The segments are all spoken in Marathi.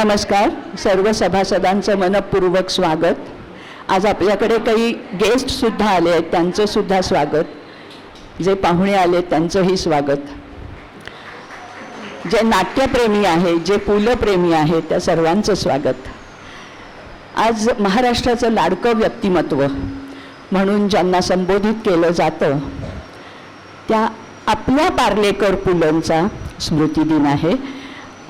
नमस्कार. सर्व सभासदांचं मनपूर्वक स्वागत. आज आपल्याकडे काही गेस्टसुद्धा आले आहेत, त्यांचं सुद्धा स्वागत. जे पाहुणे आले त्यांचंही स्वागत. जे नाट्यप्रेमी आहेत, जे पुलप्रेमी आहेत, त्या सर्वांचं स्वागत. आज महाराष्ट्राचं लाडकं व्यक्तिमत्व म्हणून ज्यांना संबोधित केलं जातं त्या आपल्या पार्लेकर पुलंचा स्मृतिदिन आहे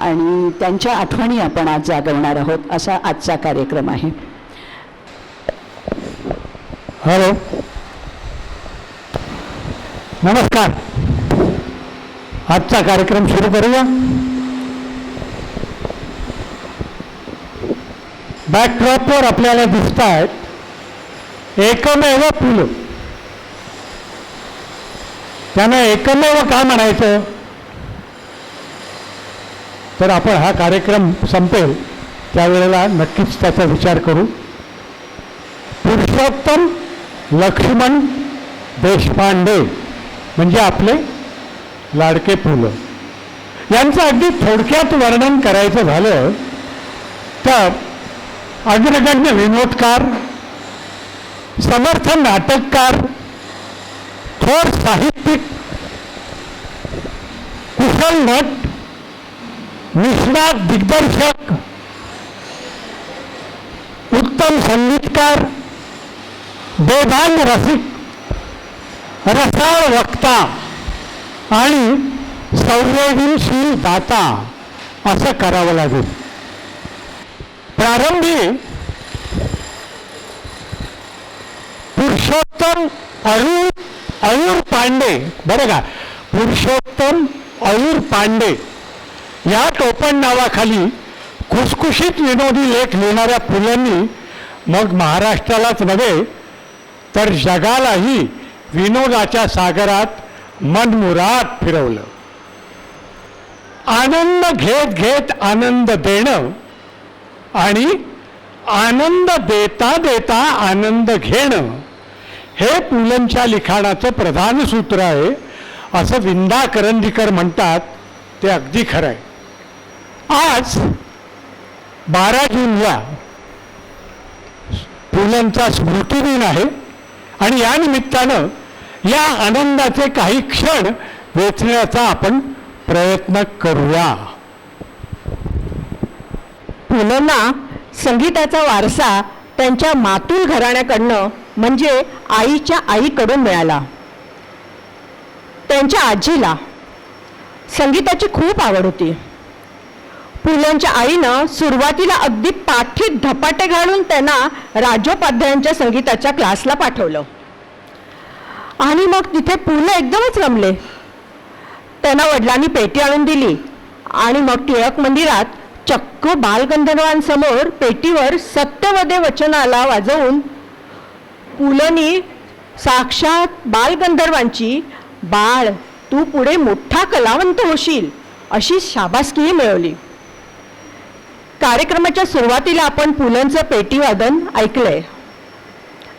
आणि त्यांच्या आठवणी आपण आज जागवणार आहोत, असा आजचा कार्यक्रम आहे. हॅलो, नमस्कार. आजचा कार्यक्रम सुरू करूया. बॅकड्रॉपवर आपल्याला दिसत आहेत एकमेव पुल. त्यांना एकमेव का म्हणायचं, तर आपण हा कार्यक्रम संपेल त्यावेळेला नक्कीच त्याचा विचार करू. पुरुषोत्तम लक्ष्मण देशपांडे म्हणजे आपले लाडके पुलं. यांचं अगदी थोडक्यात वर्णन करायचं झालं तर अग्रगण्य विनोदकार, समर्थ नाटककार, थोर साहित्यिक, कुशल नट, निष्णात दिग्दर्शक, उत्तम संगीतकार, बेभान रसिक, रसाळ वक्ता आणि संवेदनशील दाता असं करावं लागेल. प्रारंभी पुरुषोत्तम अयूर पांडे, बरं का, पुरुषोत्तम अयूर पांडे या टोपण नावाखाली खुसखुशीत विनोदी लेख लिहिणाऱ्या पुलांनी मग महाराष्ट्रालाच नव्हे तर जगालाही विनोदाच्या सागरात मनमुराद फिरवलं. आनंद घेत घेत आनंद देणं आणि आनंद देता देता आनंद घेणं हे पुलंच्या लिखाणाचं प्रधान सूत्र आहे असं विंदा करंदीकर म्हणतात. ते अगदी खरं आहे. आज 12 जूनला पुलंचा स्मृतिदिन आहे आणि या निमित्तानं या आनंदाचे काही क्षण वेचण्याचा आपण प्रयत्न करूया. पुलंना संगीताचा वारसा त्यांच्या मातुल घराण्याकडनं म्हणजे आईच्या आईकडून मिळाला. त्यांच्या आजीला संगीताची खूप आवड होती. पुलंच्या आईनं सुरुवातीला अगदी पाठीत धपाटे घालून त्यांना राजोपाध्यायांच्या संगीताच्या क्लासला पाठवलं आणि मग तिथे पुलं एकदमच रमले. त्यांना वडिलांनी पेटी आणून दिली आणि मग टिळक मंदिरात चक्क बालगंधर्वांसमोर पेटीवर सत्यवदे वचनाला वाजवून पुलंनी साक्षात बालगंधर्वांची "बाळ, तू पुढे मोठा कलावंत होशील" अशी शाबासकीही मिळवली. कार्यक्रमाच्या सुरुवातीला आपण पुलंचं पेटीवादन ऐकलंय.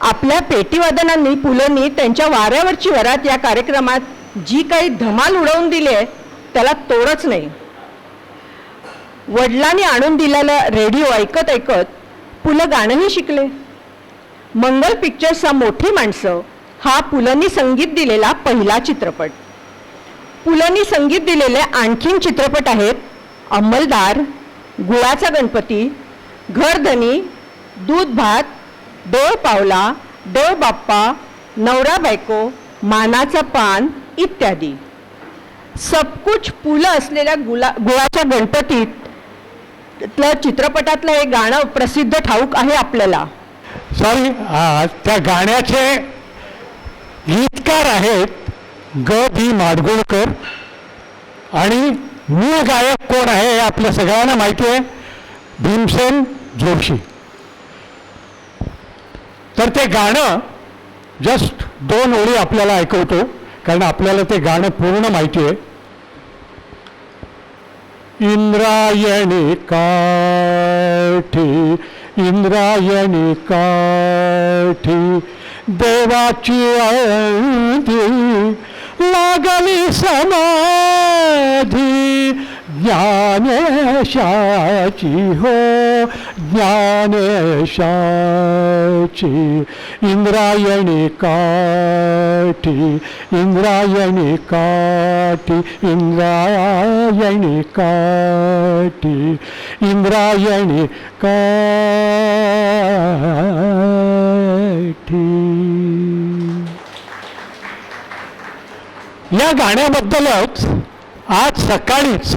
आपल्या पेटीवादनांनी पुलंनी त्यांच्या वाऱ्यावरची वरात या कार्यक्रमात जी काही धमाल उडवून दिली आहे त्याला तोडच नाही. वडिलांनी आणून दिलेला रेडिओ ऐकत ऐकत पुलं गाणंही शिकले. मंगल पिक्चर्सचा मोठी माणसं हा पुलंनी संगीत दिलेला पहिला चित्रपट. पुलंनी संगीत दिलेले आणखीन चित्रपट आहेत अंमलदार, गुळाचा गणपती, घरधनी, दूध भात, देव पावला, देव बाप्पा, नवरा बायको, मानाचं पान इत्यादी. सबकुछ पुलं असलेल्या गुळाच्या गणपतीत चित्रपटातलं हे गाणं प्रसिद्ध ठाऊक आहे आपल्याला. सॉरी, त्या गाण्याचे गीतकार आहेत ग बी माडगुळकर आणि मूळ गायक कोण आहे हे आपल्या सगळ्यांना माहिती आहे, भीमसेन जोशी. तर ते गाणं जस्ट 2 ओळी आपल्याला ऐकवतो कारण आपल्याला ते गाणं पूर्ण माहिती आहे. इंद्रायणी काठी, इंद्रायणी काठी, देवाची आळंदी लागली समाधी, ज्ञानेशाची हो ज्ञानेशाची इंद्रायणी काठी इंद्रायणी काठी इंद्रायणी काठी इंद्रायणी काठी. या गाण्याबद्दलच आज सकाळीच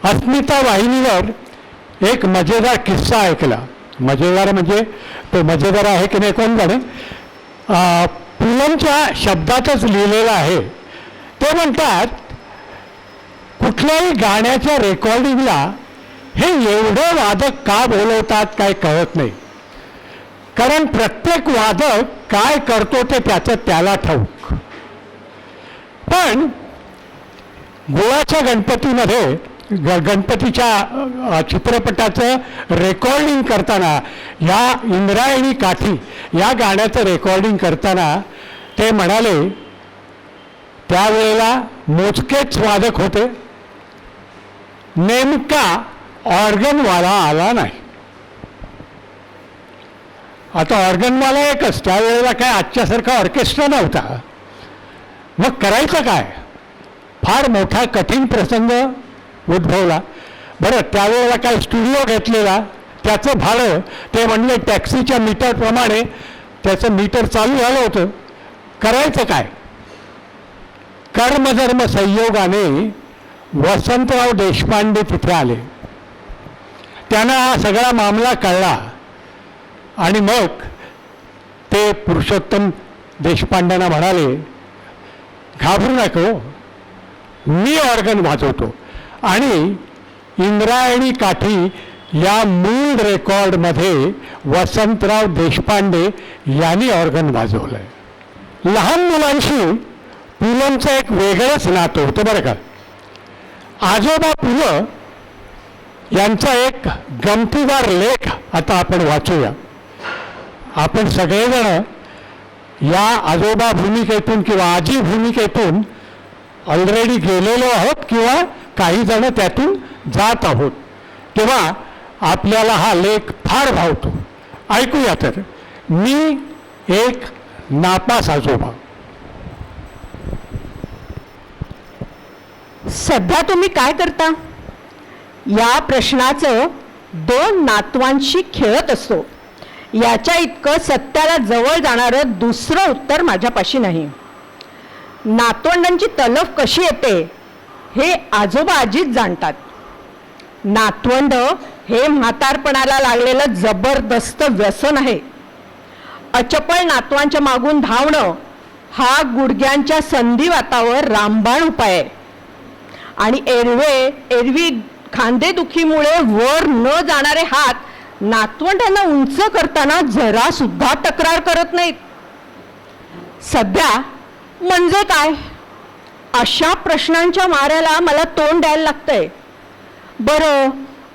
अस्मिता वाहिनीवर एक मजेदार किस्सा ऐकला. मजेदार म्हणजे तो मजेदार आहे की नाही कोण जाणे. पुलंच्या शब्दातच लिहिलेलं आहे. ते म्हणतात कुठल्याही गाण्याच्या रेकॉर्डिंगला हे एवढं वादक का बोलवतात काय कळत नाही. कारण प्रत्येक वादक काय करतो ते त्याचं त्याला ठाऊक. पण गोव्याच्या गणपतीमध्ये गणपतीच्या चित्रपटाचं रेकॉर्डिंग करताना ह्या इंद्रायणी काठी या गाण्याचं रेकॉर्डिंग करताना ते म्हणाले त्यावेळेला मोजकेच वादक होते. नेमका ऑर्गनवाला आला नाही. आता ऑर्गनवाला एकच, त्यावेळेला काय आजच्यासारखा ऑर्केस्ट्रा नव्हता. मग करायचं काय. फार मोठा कठीण प्रसंग उद्भवला. बरं त्यावेळेला काय स्टुडिओ घेतलेला, त्याचं भाडं ते म्हणले टॅक्सीच्या मीटरप्रमाणे त्याचं मीटर चालू झालं होतं. करायचं काय. कर्मधर्म संयोगाने वसंतराव देशपांडे तिथे आले. त्यांना हा सगळा मामला कळला आणि मग ते पुरुषोत्तम देशपांड्यांना म्हणाले घाबरू नको, मी ऑर्गन वाजवतो. आणि इंद्रायणी काठी या मूळ रेकॉर्डमध्ये वसंतराव देशपांडे यांनी ऑर्गन वाजवलंय. लहान मुलांशी पुलंचं एक वेगळंच नातं होतं बरं का. आजोबा पुलं यांचा एक गमतीदार लेख आता आपण वाचूया. आपण सगळेजण या आजोबा भूमिकेतून किंवा आजी भूमिकेतून ऑलरेडी गेलेलो आहोत किंवा काही जण त्यातून जात आहोत, तेव्हा आपल्याला हा लेख फार भावतो. ऐकूया तर. मी एक नापास आजोबा. सध्या तुम्ही काय करता या प्रश्नाचं 2 नातवांशी खेळत असतो याच्या इतकं सत्याला जवळ जाणारं दुसरं उत्तर माझ्यापाशी नाही. नातवंडांची तलफ कशी येते हे आजोबा आजीच जाणतात. नातवंड हे म्हातारपणाला लागलेलं जबरदस्त व्यसन आहे. अचपळ नातवांच्या मागून धावणं हा गुडघ्यांच्या संधिवातावर रामबाण उपाय आहे. आणि एरवी खांदेदुखीमुळे वर न जाणारे हात नातवंडांना उंच करताना जरा सुद्धा तक्रार करत नाहीत. सध्या म्हणजे काय अशा प्रश्नांच्या माऱ्याला मला तोंड द्यायला लागतंय. बरं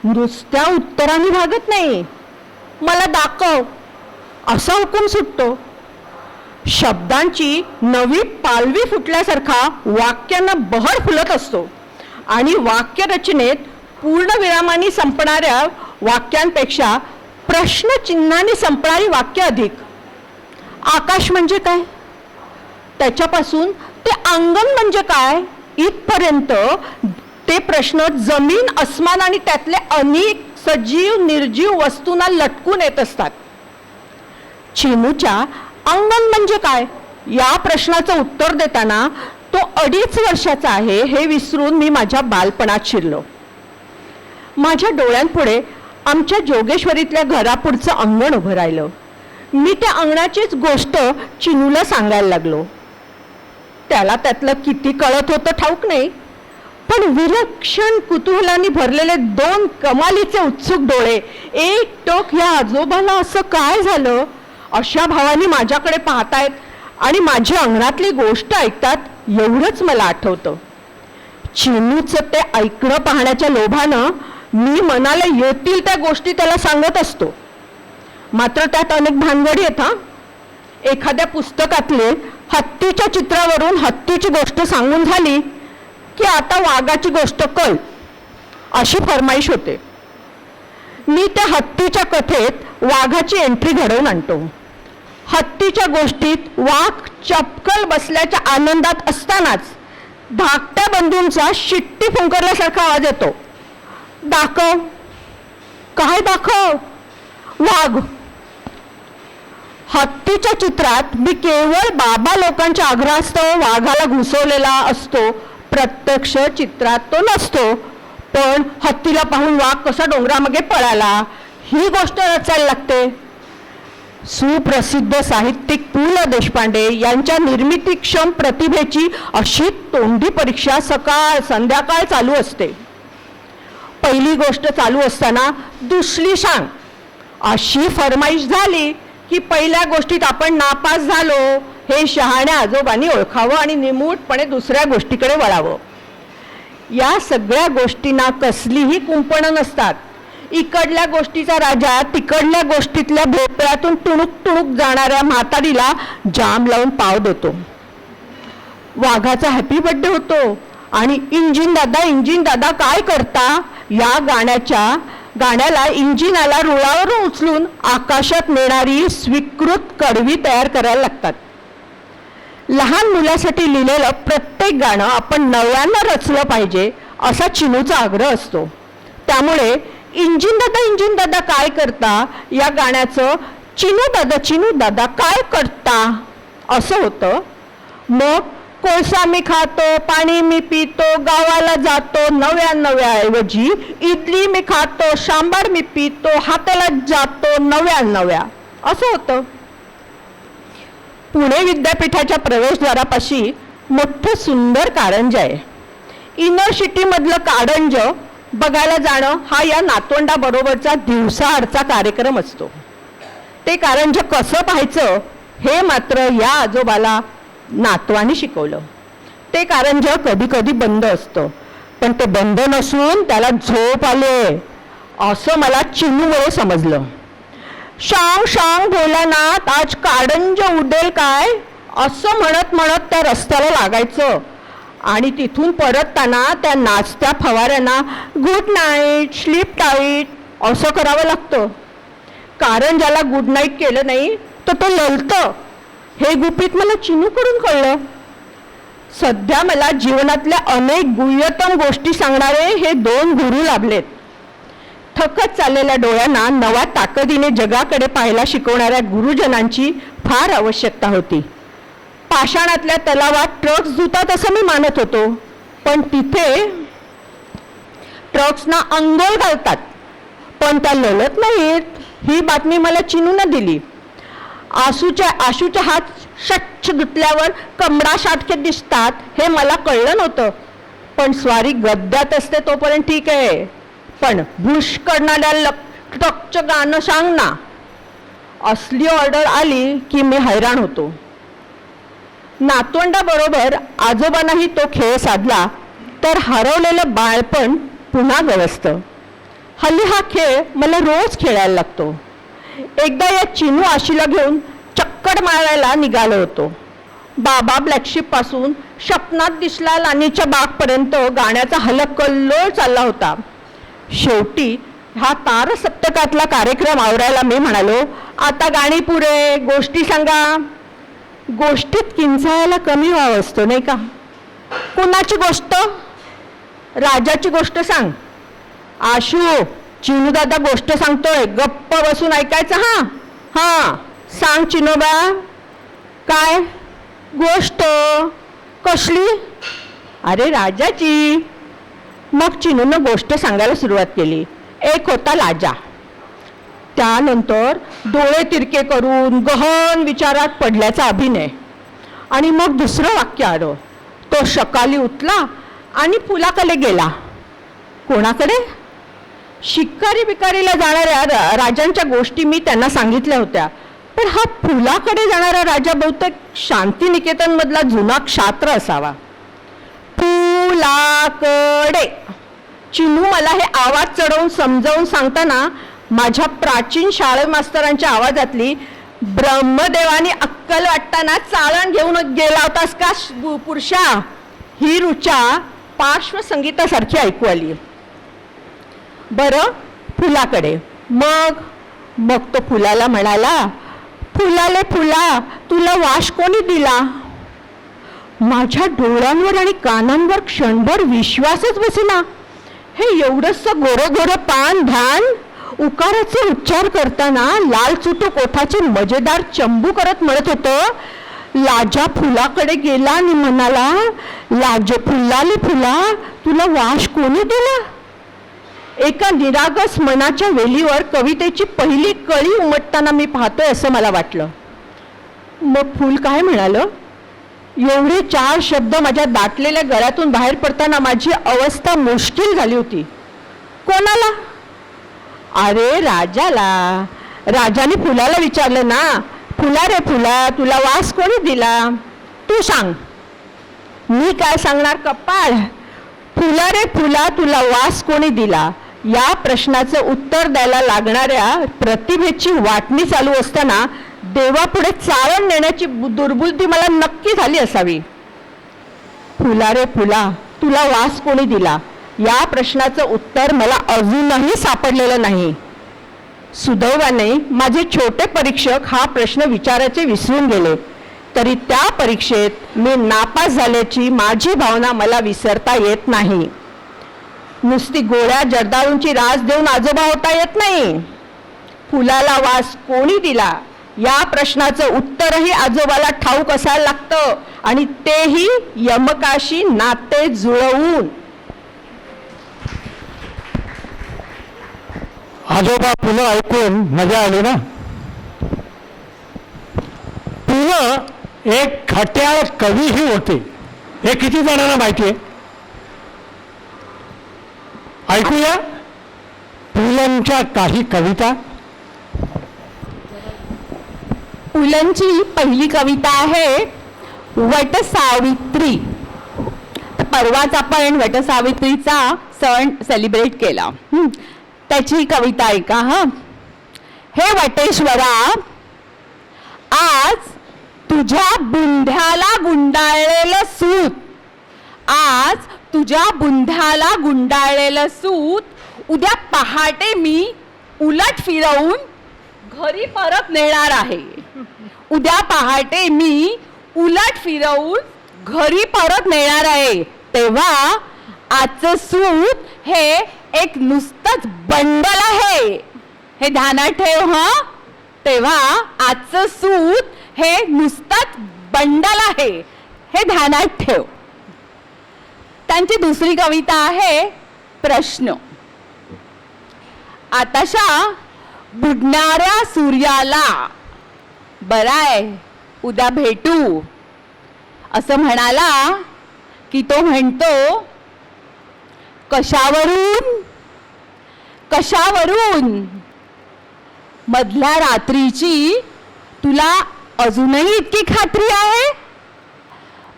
नुसत्या उत्तराने भागत नाही, मला दाखव असा हुकूम सुटतो. शब्दांची नवी पालवी फुटल्यासारखा वाक्यांना बहर फुलत असतो आणि वाक्यरचनेत पूर्णविरामाने संपणाऱ्या वाक्यांपेक्षा प्रश्नचिन्हाने संपणारी वाक्य अधिक. आकाश म्हणजे काय, त्याच्यापासून ते अंगण म्हणजे काय इथपर्यंत ते प्रश्न जमीन अस्मान आणि त्यातले अनेक सजीव निर्जीव वस्तूंना लटकून येत असतात. चिनूच्या अंगण म्हणजे काय या प्रश्नाचं उत्तर देताना तो 2.5 वर्षाचा आहे हे विसरून मी माझ्या बालपणात शिरलो. माझ्या डोळ्यांपुढे आमच्या जोगेश्वरीतल्या घरापुढचं अंगण उभं राहिलं. मी त्या अंगणाचीच गोष्ट चिनूला सांगायला लागलो. त्याला त्यातलं किती कळत होतं ठाऊक नाही, पण विलक्षण कुतूहलाने भरलेले 2 कमालीचे उत्सुक डोळे एकटक या आजोबाला असं काय झालं अशा भावाने माझ्याकडे पाहतायत आणि माझी अंगणातली गोष्ट ऐकतात एवढंच मला आठवतं. चिनूचं ते ऐकणं पाहण्याच्या लोभानं मी मनाला येतील त्या गोष्टी त्याला सांगत असतो. मात्र त्यात अनेक भानगडी आहेत. एखाद्या पुस्तकातले हत्तीच्या चित्रावरून हत्तीची गोष्ट सांगून झाली की आता वाघाची गोष्ट कळ अशी फरमाईश होते. मी त्या हत्तीच्या कथेत वाघाची एंट्री घडवून आणतो. हत्तीच्या गोष्टीत वाघ चपकल बसल्याच्या आनंदात असतानाच धाकट्या बंधूंचा शिट्टी फुंकरल्यासारखा आवाज येतो. दाखव. काय दाखव? वाघ. हत्तीच्या चित्रात मी केवळ बाबा लोकांच्या आग्रहास्तव वाघाला घुसवलेला असतो, प्रत्यक्ष चित्रात तो नसतो. पण हत्तीला पाहून वाघ कसा डोंगरामागे पळाला ही गोष्ट रचायला लागते. सुप्रसिद्ध साहित्यिक पु ल देशपांडे यांच्या निर्मितीक्षम प्रतिभेची अशी तोंडी परीक्षा सकाळ संध्याकाळ चालू असते. पहिली गोष्ट चालू असताना दुसरी सांग अशी फरमाईश झाली की पहिल्या गोष्टीत आपण नापास झालो हे शहाण्या आजोबांनी ओळखावं आणि निमूटपणे दुसऱ्या गोष्टीकडे वळावं. या सगळ्या गोष्टींना कसलीही कुंपणं नसतात. इकडल्या गोष्टीचा राजा तिकडल्या गोष्टीतल्या भोपळ्यातून टुणूक टुणूक जाणाऱ्या म्हातारीला जाम लावून पाव देतो. वाघाचा हॅपी बर्थडे होतो आणि इंजिन दादा काय करता या गाण्याला इंजिनाला रुळावरून उचलून आकाशात नेणारी स्वीकृत कडवी तयार करायला लागतात. लहान मुलासाठी लिहिलेलं प्रत्येक गाणं आपण नव्यानं रचलं पाहिजे असा चिनूचा आग्रह असतो. त्यामुळे इंजिन दादा काय करता या गाण्याचं चिनू दादा काय करता असं होतं. मग कोळसा मी खातो, पाणी मी पितो, गावाला जातो नव्या ऐवजी इडली मी खातो, सांबार मी पितो, हाताला जातो नव्या असं होतं. पुणे विद्यापीठाच्या प्रवेशद्वारापाशी मोठं सुंदर कारंज आहे. युनिव्हर्सिटी मधलं कारंज बघायला जाणं हा या नातवंडाबरोबरचा दिवसाआडचा कार्यक्रम असतो. ते कारंज कसं पाहायचं हे मात्र या आजोबाला नातवाने शिकवलं. ते कारंज कधी कधी बंद असतं, पण ते बंद नसून त्याला झोप आले असं मला चिनूमुळे समजलं. शांग भोलानाथ आज कारंज उडेल काय असं म्हणत म्हणत त्या रस्त्याला लागायचं आणि तिथून परतताना त्या नाचत्या फवाऱ्यांना गुड नाईट, स्लीप टाईट असं करावं लागतं. कारंजाला गुड नाईट केलं नाही तर तो ललतं हे गुपित मला चिनूकडून कळलं. सध्या मला जीवनातल्या अनेक गुह्यतम गोष्टी सांगणारे हे 2 गुरु लाभलेत. थकत चाललेल्या डोळ्यांना नव्या ताकदीने जगाकडे पाहायला शिकवणाऱ्या गुरुजनांची फार आवश्यकता होती. पाषाणातल्या तलावात ट्रक्स धुतात असं मी मानत होतो, पण तिथे ट्रक्सना अंघोळ घालतात पण त्या लढत नाहीत ही बातमी मला चिनूनं दिली. आशूच्या हात स्वच्छ धुतल्यावर कमळा शाटके दिसतात हे मला कळलं नव्हतं. पण स्वारी गद्यात असते तोपर्यंत ठीक आहे, पण बुश करणाऱ्या ट्रकचं गाणं सांग ना असली ऑर्डर आली की मी हैराण होतो. नातवंडाबरोबर आजोबांनाही तो खेळ साधला तर हरवलेलं बाळपण पुन्हा गवसतं. हल्ली हा खेळ मला रोज खेळायला लागतो. एकदा या चिनू आशीला घेऊन चक्कर मारायला निघालो होतो. बाबा ब्लॅकशिप पासून स्वप्नात दिसला लानीच्या बागपर्यंत गाण्याचा हलकल्लोळ चालला होता. शेवटी हा तारसप्तकातला कार्यक्रम आवरायला मी म्हणालो, आता गाणी पुरे, गोष्टी सांगा. गोष्टीत किंचाळायला कमी व्हावं असतो नाही का? कुणाची गोष्ट? राजाची गोष्ट सांग. आशू, चिनूदादा गोष्ट सांगतोय, गप्प बसून ऐकायचं. हा सांग चिनोबा. काय गोष्ट? कसली? अरे राजाची. मग चिनूनं गोष्ट सांगायला सुरुवात केली. एक होता लाजा. त्यानंतर डोळे तिरके करून गहन विचारात पडल्याचा अभिनय. आणि मग दुसरं वाक्य आलं. तो सकाळी उठला आणि पुलाकडे गेला. कोणाकडे? शिकारी बिकारीला जाणाऱ्या राजांच्या गोष्टी मी त्यांना सांगितल्या होत्या, पण हा फुलाकडे जाणारा राजा बहुतेक शांतिनिकेतन मधला जुना क्षात्र असावा. फुलाकडे. चिनू मला हे आवाज चढवून समजावून सांगताना माझ्या प्राचीन शाळे मास्तरांच्या आवाजातली ब्रह्मदेवानी अक्कल वाटताना चाळण घेऊन गेला होतास का पुरुषा ही ऋचा पार्श्वसंगीतासारखी ऐकू आली. बरं, फुलाकडे. मग तो फुलाला म्हणाला, फुलाले फुला, तुला वास कोणी दिला? माझ्या डोळ्यांवर आणि कानांवर क्षणभर विश्वासच बसेना. हे एवढंसं गोरं गोरं पान धान उकाराचे उच्चार करताना लाल चुटूक ओठाचे मजेदार चंबू करत म्हणत होतं, लाजा फुलाकडे गेला आणि म्हणाला, लाजे फुलाले फुला, तुला वास कोणी दिला? एका निरागस मनाच्या वेलीवर कवितेची पहिली कळी उमटताना मी पाहतोय असं मला वाटलं. मग फुल काय म्हणालं? एवढे 4 शब्द माझ्या दाटलेल्या गळ्यातून बाहेर पडताना माझी अवस्था मुश्किल झाली होती. कोणाला? अरे राजाला. राजाने फुलाला विचारलं ना, फुला रे फुला, तुला वास कोणी दिला? तू सांग. मी काय सांगणार कपाळ? फुला रे फुला, तुला वास कोणी दिला? या प्रश्नाचं उत्तर द्यायला लागणाऱ्या प्रतिभेची वाटणी चालू असताना देवापुढे चाळण नेण्याची दुर्बुद्धी मला नक्की झाली असावी. फुला रे फुला, तुला वास कोणी दिला? या प्रश्नाचं उत्तर मला अजूनही सापडलेलं नाही. सुदैवाने माझे छोटे परीक्षक हा प्रश्न विचारायचे विसरून गेले, तरी त्या परीक्षेत मी नापास झाल्याची माझी भावना मला विसरता येत नाही. नुसती गोळ्या जर्दाळूंची रास देऊन आजोबा होता येत नाही. फुलाला वास कोणी दिला या प्रश्नाचं उत्तरही आजोबाला ठाऊक असायला लागतं, आणि तेही यमकाशी नाते जुळवून. आजोबा पु ल ऐकून मजा आली ना. पु ल एक खट्याळ कवीही होते, हे किती जणांना माहिती आहे? ऐकूया पुलंच्या काही कविता. पुलंची पहिली कविता आहे वटसावित्री. परवाच आपण वटसावित्रीचा सण सेलिब्रेट केला. त्याची कविता ऐका. हे वटेश्वरा, आज तुझ्या बुंध्याला गुंडाळलेलं सूत, आज तुझ्या बुंध्याला गुंडाळलेलं सूत उद्या पहाटे मी उलट फिरवून घरी परत नेणार आहे. उद्या पहाटे मी उलट फिरवून घरी परत नेणार आहे. तेव्हा आजचं सूत हे एक नुसतंच बंडल आहे, हे ध्यानात ठेव. तेव्हा आजचं सूत हे नुसतंच बंडल आहे, हे ध्यानात ठेव. त्यांची दुसरी कविता आहे प्रश्न. आताशा बुडणाऱ्या सूर्याला बराय उद्या भेटू असं म्हणाला की तो म्हणतो, कशावरून कशावरून? मधल्या रात्रीची तुला अजूनही इतकी खात्री आहे?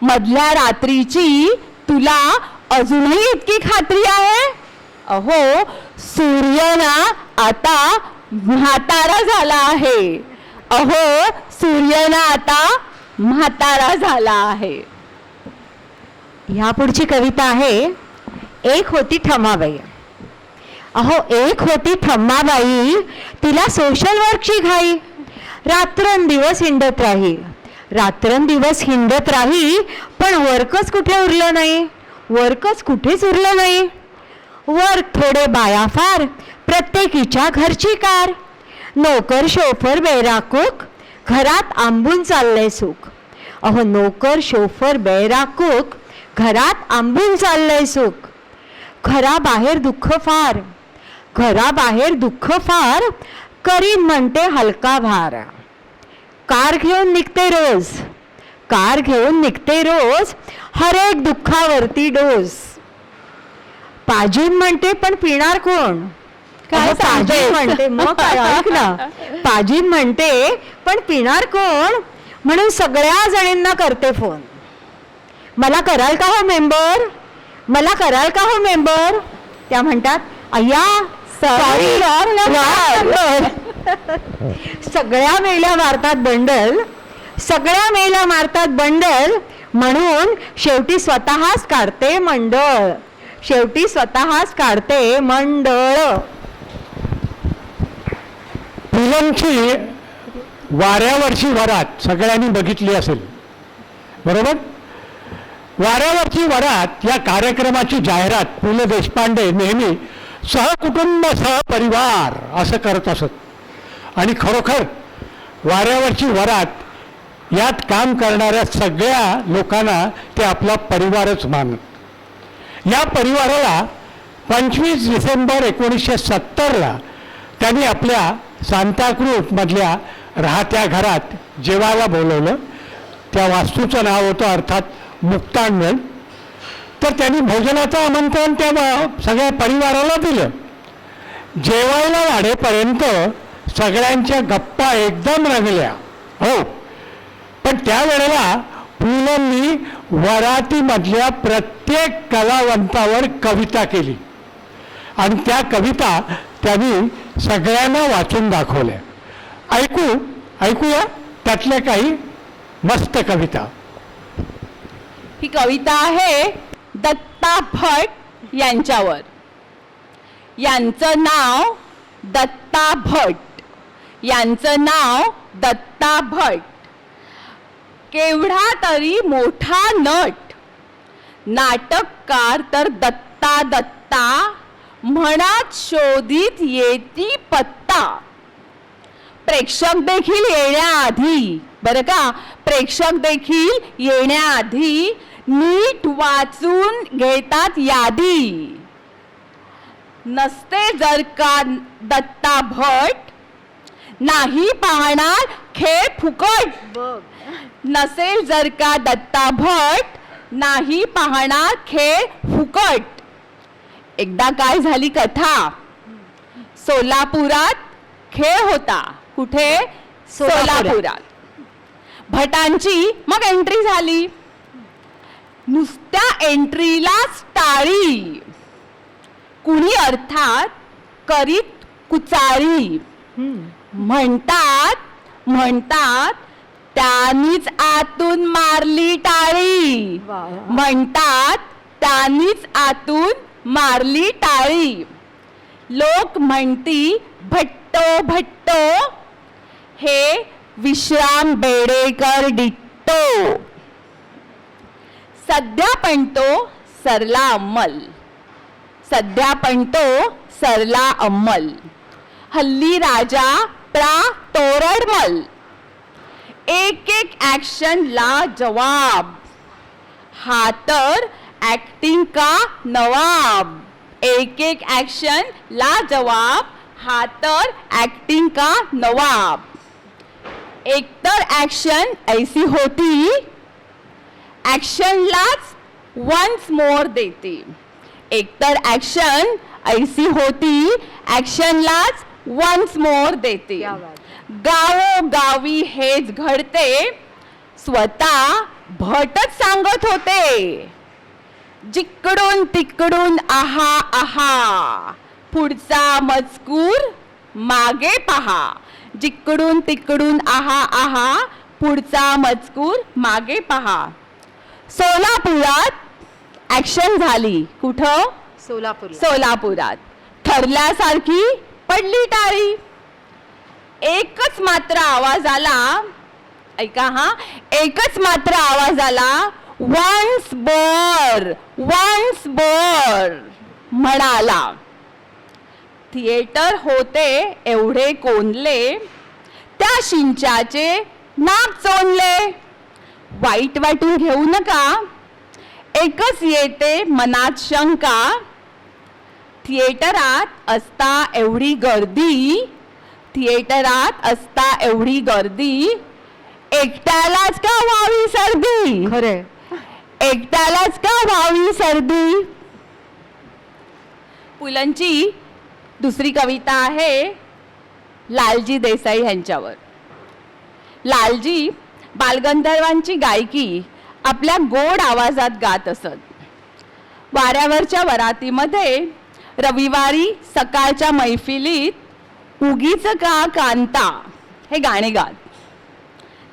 मधल्या रात्रीची तुला अजूनही इतकी खात्री आहे? अहो, सूर्य ना आता म्हातारा झाला आहे. अहो, सूर्य ना आता म्हातारा झाला आहे. ह्या पुढची कविता आहे, एक होती ठमाबाई. अहो, एक होती ठम्माबाई, तिला सोशल वर्कची घाई. रात्रंदिवस हिंडत राही, रात्रंदिवस हिंडत राही, पण वर्कच कुठे उरलं नाही, वर्कच कुठेच उरलं नाही. वर्क थोडे बाया फार, प्रत्येकीच्या घरची कार. नोकर शोफर बेराकूक, घरात आंबून चाललंय सुख. अहो, नोकर शोफर बेराकूक, घरात आंबून चाललंय सुख. घराबाहेर दुःख फार, घराबाहेर दुःख फार, करीन म्हणते हलका भार. कार घेऊन निघते रोज, कार घेऊन निघते रोज, हर एक दुःखावरती डोस. पाजीन म्हणते पण पिणार कोण? काय पाजीन म्हणते, मग काय ऐक ना, पाजीन म्हणते पण पिणार कोण, म्हणून सगळ्या जणींना करते फोन. मला कराल का हो मेंबर, मला कराल का हो मेंबर? त्या म्हणतात, अय्या सॉरी, सगळ्या मेल्या मारतात बंडल, सगळ्या मेल्या मारतात बंडल, म्हणून शेवटी स्वतःच काढते मंडळ. शेवटी स्वतःच काढते मंडळ. पुलंची वाऱ्यावरची वरात सगळ्यांनी बघितली असेल, बरोबर? वाऱ्यावरची वरात या कार्यक्रमाची जाहिरात पु ल देशपांडे नेहमी सहकुटुंब सहपरिवार असं करत असत आणि खरोखर वाऱ्यावरची वरात यात काम करणाऱ्या सगळ्या लोकांना ते आपला परिवारच मानत. या परिवाराला 25 डिसेंबर 1970ला त्यांनी आपल्या सांताक्रूजमधल्या राहत्या घरात जेवायला बोलवलं. त्या वास्तूचं नाव होतं अर्थात मुक्तांगण. तर त्यांनी भोजनाचं आमंत्रण त्या सगळ्या परिवाराला दिलं. जेवायला वाढेपर्यंत सगळ्यांच्या गप्पा एकदम रंगल्या, हो. पण त्यावेळेला पुलंनी वरातीमधल्या प्रत्येक कलावंतावर कविता केली आणि त्या कविता त्यांनी सगळ्यांना वाचून दाखवल्या. ऐकूया त्यातल्या काही मस्त कविता. ही कविता आहे दत्ता भट यांच्यावर. यांचं नाव दत्ता भट. यांचं नाव दत्ता भट. केवढा तरी मोठा नट, नाटककार तर दत्ता दत्ता, म्हणत शोधित येती पत्ता. प्रेक्षक देखील येण्याआधी, बरं का, प्रेक्षक देखील येण्याआधी नीट वाचून घेतात यादी. नसते जर का दत्ता भट, नाही पाहणार खेळ फुकट. नसेल जर का दत्ता भट, नाही पाहणार खेळ फुकट. एकदा काय झाली कथा, सोलापुरात खेळ होता. कुठे? सोलापुरात. भटांची मग एंट्री झाली. नुसत्या एंट्रीलाच टाळी, कुणी अर्थात करीत कुचारी. म्हणतात त्यांनीच आतून मारली टाळी. म्हणतात त्यांनीच आतून मारली टाळी. लोक म्हणती भट्टो भट्टो, हे विश्राम बेडेकर डिट्टो. सध्या पण तो सरला अंमल. सध्या पण तो सरला अंमल. हल्ली राजा प्रा तोरडमल. एक एक ऍक्शन ला जवाब, हा तर ऍक्टिंग का नवाब. एक एक ऍक्शन ला जवाब, हा तर ऍक्टिंग का नवाब. एक तर ऍक्शन ऐसी होती, ऍक्शनलाच वन्स मोर देते. एक तर ऍक्शन ऐसी होती, ऍक्शनलाच वन्स मोर देते. गावोगावी हेच घडते, स्वतः भटच सांगत होते. जिकडून तिकडून आहा आहा, पुढचा मजकूर मागे पहा. जिकडून तिकडून आहा आहा, पुढचा मजकूर मागे पहा. सोलापुरात ऍक्शन झाली. कुठं? सोलापुरात. ठरल्यासारखी पडली टाळी. एकच मात्र आवाज आला, ऐका हा, एकच मात्र आवाज आला, वन्स मोर, वन्स मोर म्हणाला. थिएटर होते एवढे कोंडले, त्या शिंच्याचे नाक चोंडले. वाईट वाटून घेऊ नका, एकच येते मनात शंका. थिएटरात असता एवढी गर्दी, थिएटरात असता एवढी गर्दी, एकट्यालाच का व्हावी सर्दी. खरे एकट्यालाच का व्हावी सर्दी. पुलंची दुसरी कविता आहे लालजी देसाई यांच्यावर. लालजी बालगंधर्वांची गायकी आपल्या गोड आवाजात गात असत. वाऱ्यावरच्या वरातीमध्ये रविवारी सकाळच्या मैफिलीत उगीच का कांता हे गाणे गात.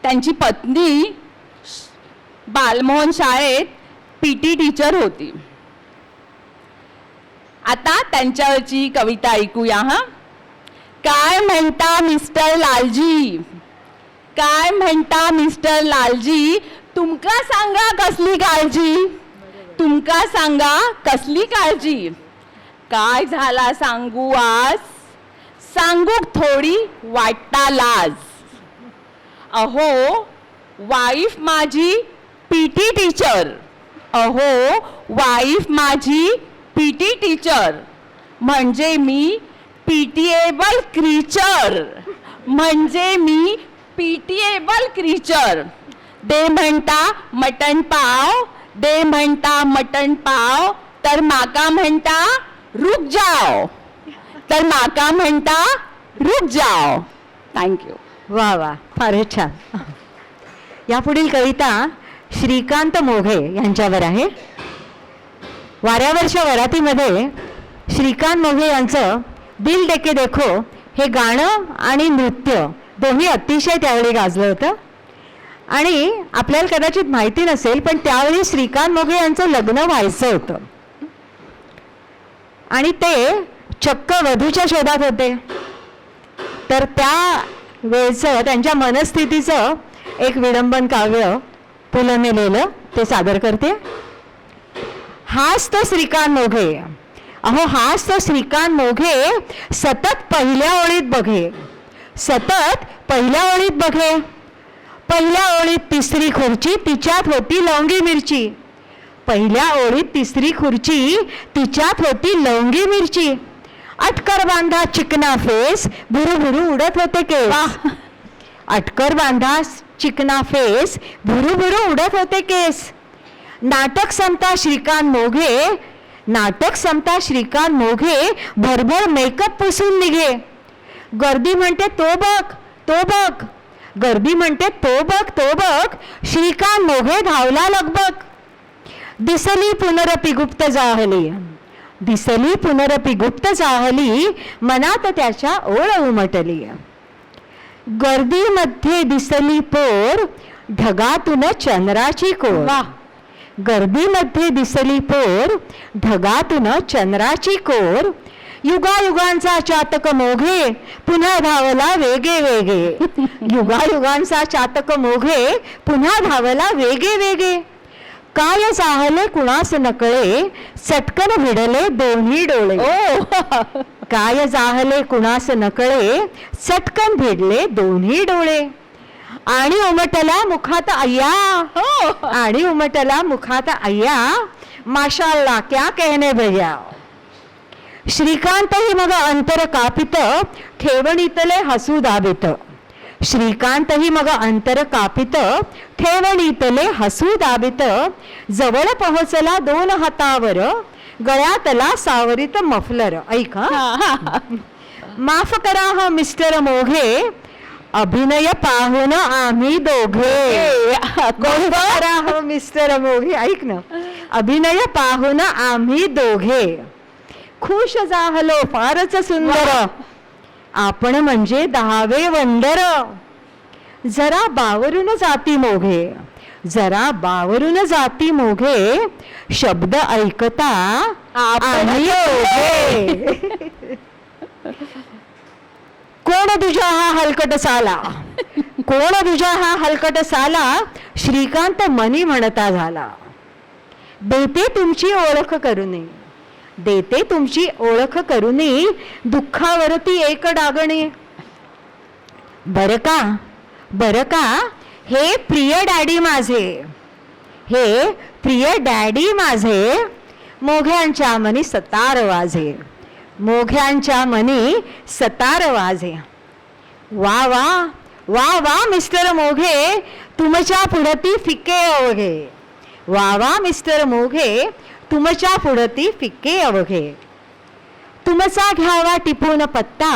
त्यांची पत्नी बालमोहन शाळेत PT टीचर होती. आता त्यांच्यावरची कविता ऐकूया हा. काय म्हणता मिस्टर लालजी, काय म्हणता मिस्टर लालजी, तुमका सांगा कसली काळजी, तुमका सांगा कसली काळजी. काय झाला सांगू आज, सांगूक थोडी वाटता लाज. अहो वाईफ माझी पीटी टीचर, अहो वाईफ माझी पीटी टीचर, म्हणजे मी पीटीएबल क्रीचर, म्हणजे मी पीटीएबल क्रीचर. दे म्हणता मटण पाव, दे म्हणता मटण पाव, तर माका म्हणता रुक जाओ, तर माका म्हणता रुक जाओ. थँक्यू. वा वा, फारच छान. यापुढील कविता श्रीकांत मोघे यांच्यावर आहे. वाऱ्यावरच्या वरातीमध्ये श्रीकांत मोघे यांचं दिल देके देखो हे गाणं आणि नृत्य दोन्ही अतिशय त्यावेळी गाजलं होतं. आणि आपल्याला कदाचित माहिती नसेल, पण त्यावेळी श्रीकांत मोघे यांचं लग्न व्हायचं होतं आणि ते चक्क वधूच्या शोधात होते. तर त्या वेळचं त्यांच्या मनस्थितीचं एक विडंबन काव्य पु लने लिहिलं, ते सादर करते. हाच तो श्रीकांत मोघे, अहो हाच तो श्रीकांत मोघे, सतत पहिल्या ओळीत बघे, सतत पहिल्या ओळीत बघे. पहिल्या ओळीत तिसरी खुर्ची, तिच्यात होती लवंगी मिरची. पहिल्या ओळीत तिसरी खुर्ची, तिच्यात होती लवंगी मिरची. अटकर बांधा चिकना फेस, भुरुभुरु उडत होते केस. अटकर बांधा चिकना फेस, भुरुभुरु उडत होते केस. नाटक संपता श्रीकांत मोघे, नाटक संपता श्रीकांत मोघे, भरभर मेकअप पुसून निघे. गर्दी म्हणते तो बघ, तो बघ, गर्दी म्हणते तो बघ, तो बघ, श्रीकांत मोघे धावला लगबग. दिसली पुनरपि गुप्त जाहली, दिसली पुनरपि गुप्त जाहली, मनात त्याच्या ओळ उमटली. गर्दीमध्ये दिसली पोर, ढगातून चंद्राची कोर. गर्दीमध्ये दिसली पोर, ढगातून चंद्राची कोर. युगायुगांचा चातक मोघे, पुन्हा धावला वेगे वेगे. युगायुगांचा चातक मोघे, पुन्हा धावला वेगे वेगे. काय चाहले कुणास नकळे, चटकन भिडले दोन्ही डोळे. काय चाहले कुणास नकळे, चटकन भिडले दोन्ही डोळे. आणि उमटला मुखात अय्या, आणि उमटला मुखात अय्या, माशाल्लाह क्या कहने भैया. श्रीकांत ही मग अंतर कापित, ठेवणीतले हसू दाबित. श्रीकांत ही मग अंतर कापित, ठेवणीतले हसू दाबित. जवळ पोहोचला दोन हातावर, गळ्यातला सावरीत मफलर. ऐका, माफ करा हा मिस्टर मोघे, अभिनय पाहून आम्ही दोघे. करा हो मिस्टर मोघे, ऐक ना, अभिनय पाहून आम्ही दोघे. खुश झालो फारच सुंदर, आपण म्हणजे 10वे वंडर. जरा बावरून जाती मोघे, जरा बावरून जाती मोघे, शब्द ऐकता आम्ही दोघे. कोण तुझ्या हा हलकट साला, कोण तुझ्या हा हलकट साला, श्रीकांत मनी म्हणता झाला. देते तुमची ओळख करूनी, देते तुमची ओळख करूनी, दुःखावरती एक डागणे. बर का, बर का, हे प्रिय डॅडी माझे, हे प्रिय डॅडी माझे. मोघ्यांच्या मनी सतार वाजे, मोघ्यांच्या मनी सतार वाजे. वा वा, वा वा मिस्टर मोघे, तुमच्या पुढती फिके अवघे. वा वा मिस्टर मोघे, तुमच्या पुढती फिके अवघे. तुमचा घ्यावा टिपून पत्ता,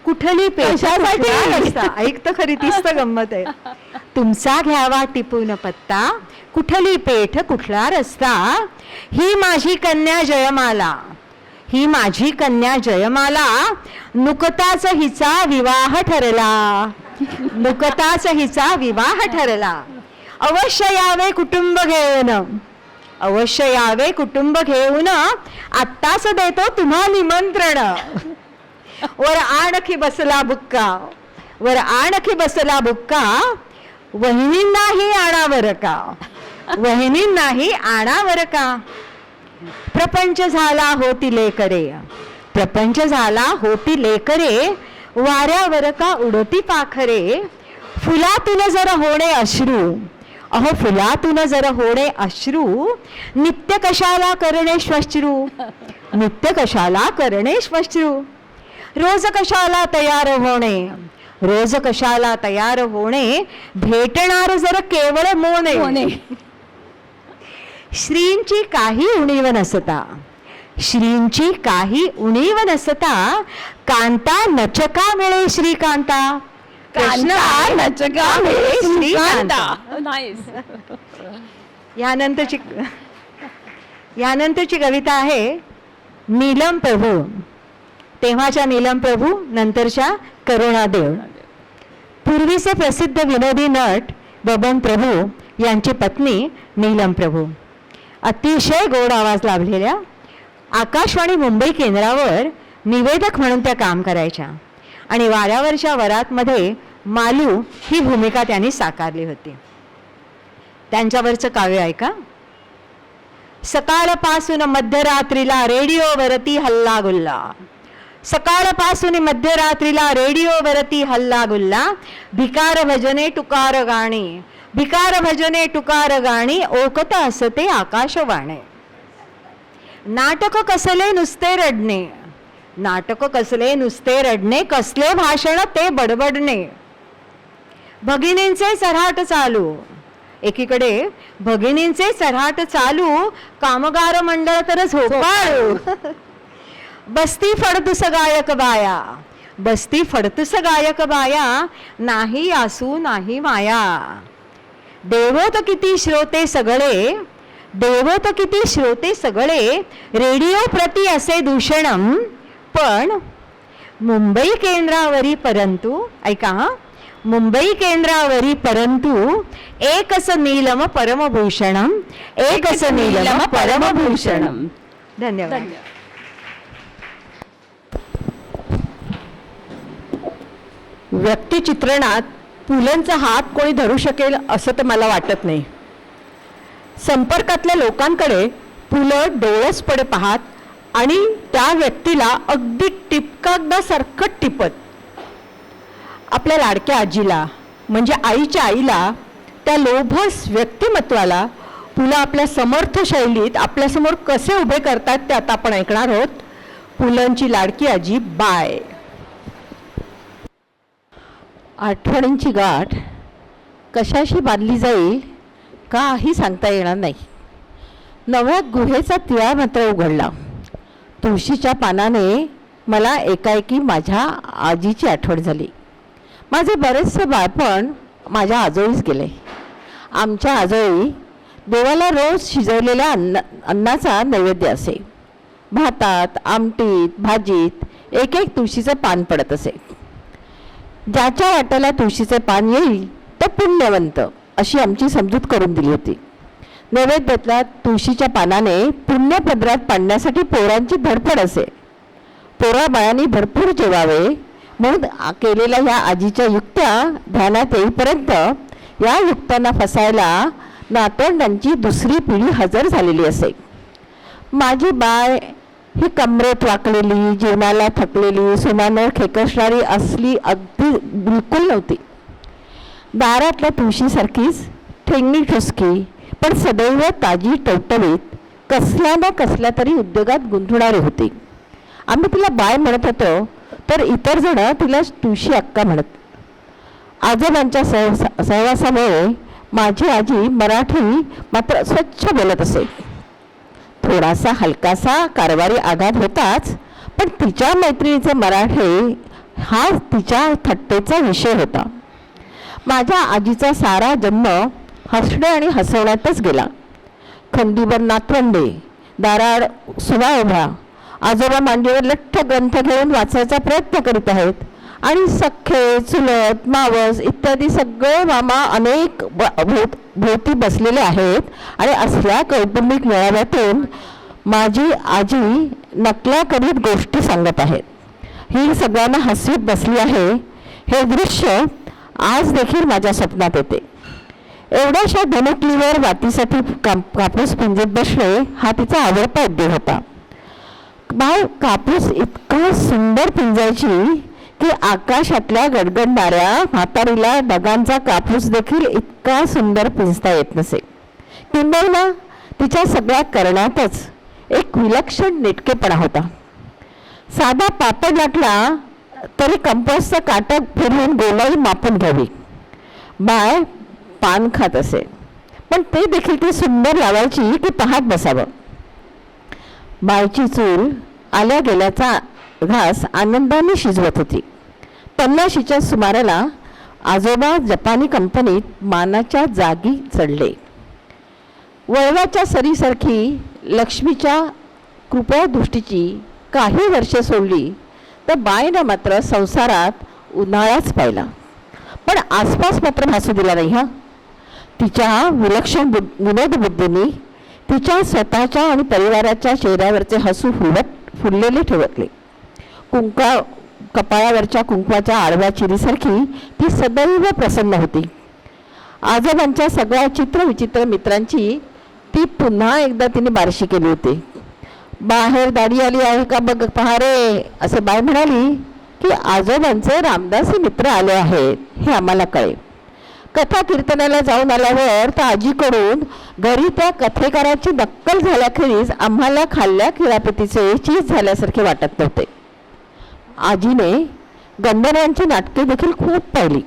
कुठली पेशासाठी रस्ता. ऐकतं खरी, तीच तर गंमत आहे. तुमचा घ्यावा टिपून पत्ता, कुठली पेठ कुठला रस्ता. ही माझी कन्या जयमाला, ही माझी कन्या जयमाला, नुकताच हिचा विवाह ठरला, नुकताच हिचा विवाह ठरला. अवश्य यावे कुटुंब घेऊन, अवश्य यावे कुटुंब घेऊन, आत्ताच देतो तुम्हा निमंत्रण. वर आणखी बसला बुक्का, वर आणखी बसला बुक्का, वहिनींनाही आणावर का, वहिनींनाही आणावर का. प्रपंच झाला होती लेकरे, प्रपंच झाला होती लेकरे, वाऱ्यावर का उडती पाखरे. फुलातून जर होणे अश्रू, अहो फुलातून जर होणे अश्रू, नित्य कशाला करणे श्वश्रू, नित्य कशाला करणे श्वश्रू. रोज कशाला तयार होणे, रोज कशाला तयार होणे, भेटणार जर केवळ मोने. श्रींची काही उणीव नसता, श्रींची काही उणीव नसता, कांता नचका मिळे श्रीकांता. कृष्ण नचका मिळे श्रीकांता. यानंतरची कविता आहे नीलम प्रभू. तेव्हाच्या नीलम प्रभू, नंतरच्या करुणादेव. पूर्वीचे प्रसिद्ध विनोदी नट बबन प्रभू यांची पत्नी नीलम प्रभू. अतिशय गोड आवाज लाभलेल्या आकाशवाणी मुंबई केंद्रावर निवेदक म्हणून त्या काम करायच्या आणि वाऱ्यावरच्या वरातमध्ये मालू ही भूमिका त्यांनी साकारली होती. त्यांच्यावरचं काव्य ऐका. सकाळपासून मध्यरात्रीला रेडिओवरती हल्ला गुल्ला, सकाळपासून मध्यरात्रीला रेडिओवरती हल्ला गुल्ला, भिकार भजने टुकार गाणी, भिकार भजने टुकार गाणी, ओकत असते आकाशवाणे. नाटक कसले नुसते रडणे, नाटक कसले नुसते रडणे, कसले भाषण ते बडबडणे. भगिनींचे चऱ्हाट चालू, एकीकडे भगिनींचे चऱ्हाट चालू, कामगार मंडळ तर झोपाळू. बस्ती फडतुस गायक बाया, बस्ती फडतुस गायक बाया, नाही आसू नाही माया. देवत किती श्रोते सगळे, देवत किती श्रोते सगळे, रेडिओ प्रति असे दूषणम, पण मुंबई केंद्रावरी परंतु, ऐका हा, मुंबई केंद्रावरी परंतु एकच नीलम परमभूषणम, एकच नीलम परमभूषणम. धन्यवाद. व्यक्तिचित्रणात पुलंचा हात कोणी धरू शकेल असं तर मला वाटत नाही. संपर्कातल्या लोकांकडे पुलं डोळसपणे पाहत आणि त्या व्यक्तीला अगदी टिपकागदासारखं टिपत. आपल्या लाडक्या आजीला म्हणजे आईच्या आईला, त्या लोभस व्यक्तिमत्वाला पुलं आपल्या समर्थ शैलीत आपल्यासमोर कसे उभे करतात ते आता आपण ऐकणार आहोत. पुलंची लाडकी आजी बाय. आठवणींची गाठ कशाशी बांधली जाईल काही सांगता येणार नाही. नव्या गुहेचा तिळा मात्र उघडला. तुळशीच्या पानाने मला एकाएकी माझ्या आजीची आठवण झाली. माझे बरेचसे बाळपण माझ्या आजोळीच गेले. आमच्या आजोळी देवाला रोज शिजवलेल्या अन्नाचा नैवेद्य असे. भातात, आमटीत, भाजीत एक एक तुळशीचं पान पडत असे. ज्याच्या वाट्याला तुळशीचे पान येईल तो पुण्यवंत, अशी आमची समजूत करून दिली होती. नैवेद्यातल्या तुळशीच्या पानाने पुण्यपदरात पाडण्यासाठी पोरांची धडपड असे. पोराबाळांनी भरपूर जेवावे म्हणून केलेल्या ह्या आजीच्या युक्त्या ध्यानात येईपर्यंत या युक्त्यांना फसायला नातवंडांची दुसरी पिढी हजर झालेली असे. माझी बाय ही कमरेत वाकलेली, जीवनाला थकलेली, सुनांवर खेकसणारी असली अगदी बिलकुल नव्हती. दारातल्या तुळशीसारखीच ठेंगणी ठुसकी पण सदैव ताजी टवटवीत, कसल्या ना कसल्या तरी उद्योगात गुंतणारी होती. आम्ही तिला बाय म्हणत होतो तर इतर जण तिला तुळशी अक्का म्हणत. आजोबांच्या सहवासामुळे माझी आजी मराठी मात्र स्वच्छ बोलत असे. थोडासा हलकासा कारवारी आघात होताच, पण तिच्या मैत्रिणीचे मराठी हा तिच्या थट्टेचा विषय होता. माझ्या आजीचा सारा जन्म हसणे आणि हसवण्यातच गेला. खंडीवर नातवंडे, दाराड सुना उभा, आजोबा मांडीवर लठ्ठ ग्रंथ घेऊन वाचायचा प्रयत्न करीत आहेत आणि सख्खे, चुलत, मावस इत्यादी सगळे मामा अनेक भोवती बसलेले आहेत आणि असल्या कौटुंबिक मेळाव्यातून माझी आजी नकल्या करीत गोष्टी सांगत आहेत. ही सगळ्यांना हसवीत बसली आहे. हे दृश्य आज देखील माझ्या स्वप्नात येते. एवढ्याशा धनुकलीवर वातीसाठी कापूस पिंजत बसणे हा तिचा आवडता उद्योग होता. बाळ कापूस इतका सुंदर पिंजायची की आकाशातल्या गडगडणाऱ्या म्हातारीला ढगांचा कापूस देखील इतका सुंदर पिंजता येत नसे. किंबहुना तिच्या सगळ्या करण्यातच एक विलक्षण नेटकेपणा होता. साधा पापड लाटला तरी कंपासचा काटा फिरवून गोलाई मापून घ्यावी. बाळ पान खात असे, पण ते देखील ती सुंदर लावायची की पाहत बसावं. बाळची चूल आल्या गेल्याचा घास आनंदाने शिजवत होती. 50च्या सुमाराला आजोबा जपानी कंपनीत मानाच्या जागी चढले. वळवाच्या सरीसारखी लक्ष्मीच्या कृपया दृष्टीची काही वर्षे सोडली तर बाईनं मात्र संसारात उन्हाळाच पाहिला, पण आसपास मात्र भासू दिला नाही. तिच्या विलक्षण विनोद बुद्धीने तिच्या स्वतःच्या आणि परिवाराच्या चेहऱ्यावरचे हसू फुललेले ठेवतले. कपाळावरच्या कुंकवाच्या आडव्या चिरीसारखी ती सदैव प्रसन्न होती. आजोबांच्या सगळ्या चित्रविचित्र मित्रांची ती पुन्हा एकदा तिने बारशी केली होती. बाहेर दाढी आली आहे का बघ पहा रे, असे बाई म्हणाली की आजोबांचे रामदासी मित्र आले आहेत हे आम्हाला कळे. कथा कीर्तनाला जाऊन आल्यावर तर आजीकडून घरी त्या कथेकाराची नक्कल झाल्याखेरीज आम्हाला खाल्ल्या खिरापतीचे चीज झाल्यासारखे वाटत नव्हते. आजीने गंधर्वांची नाटके देखील खूप पाहिली.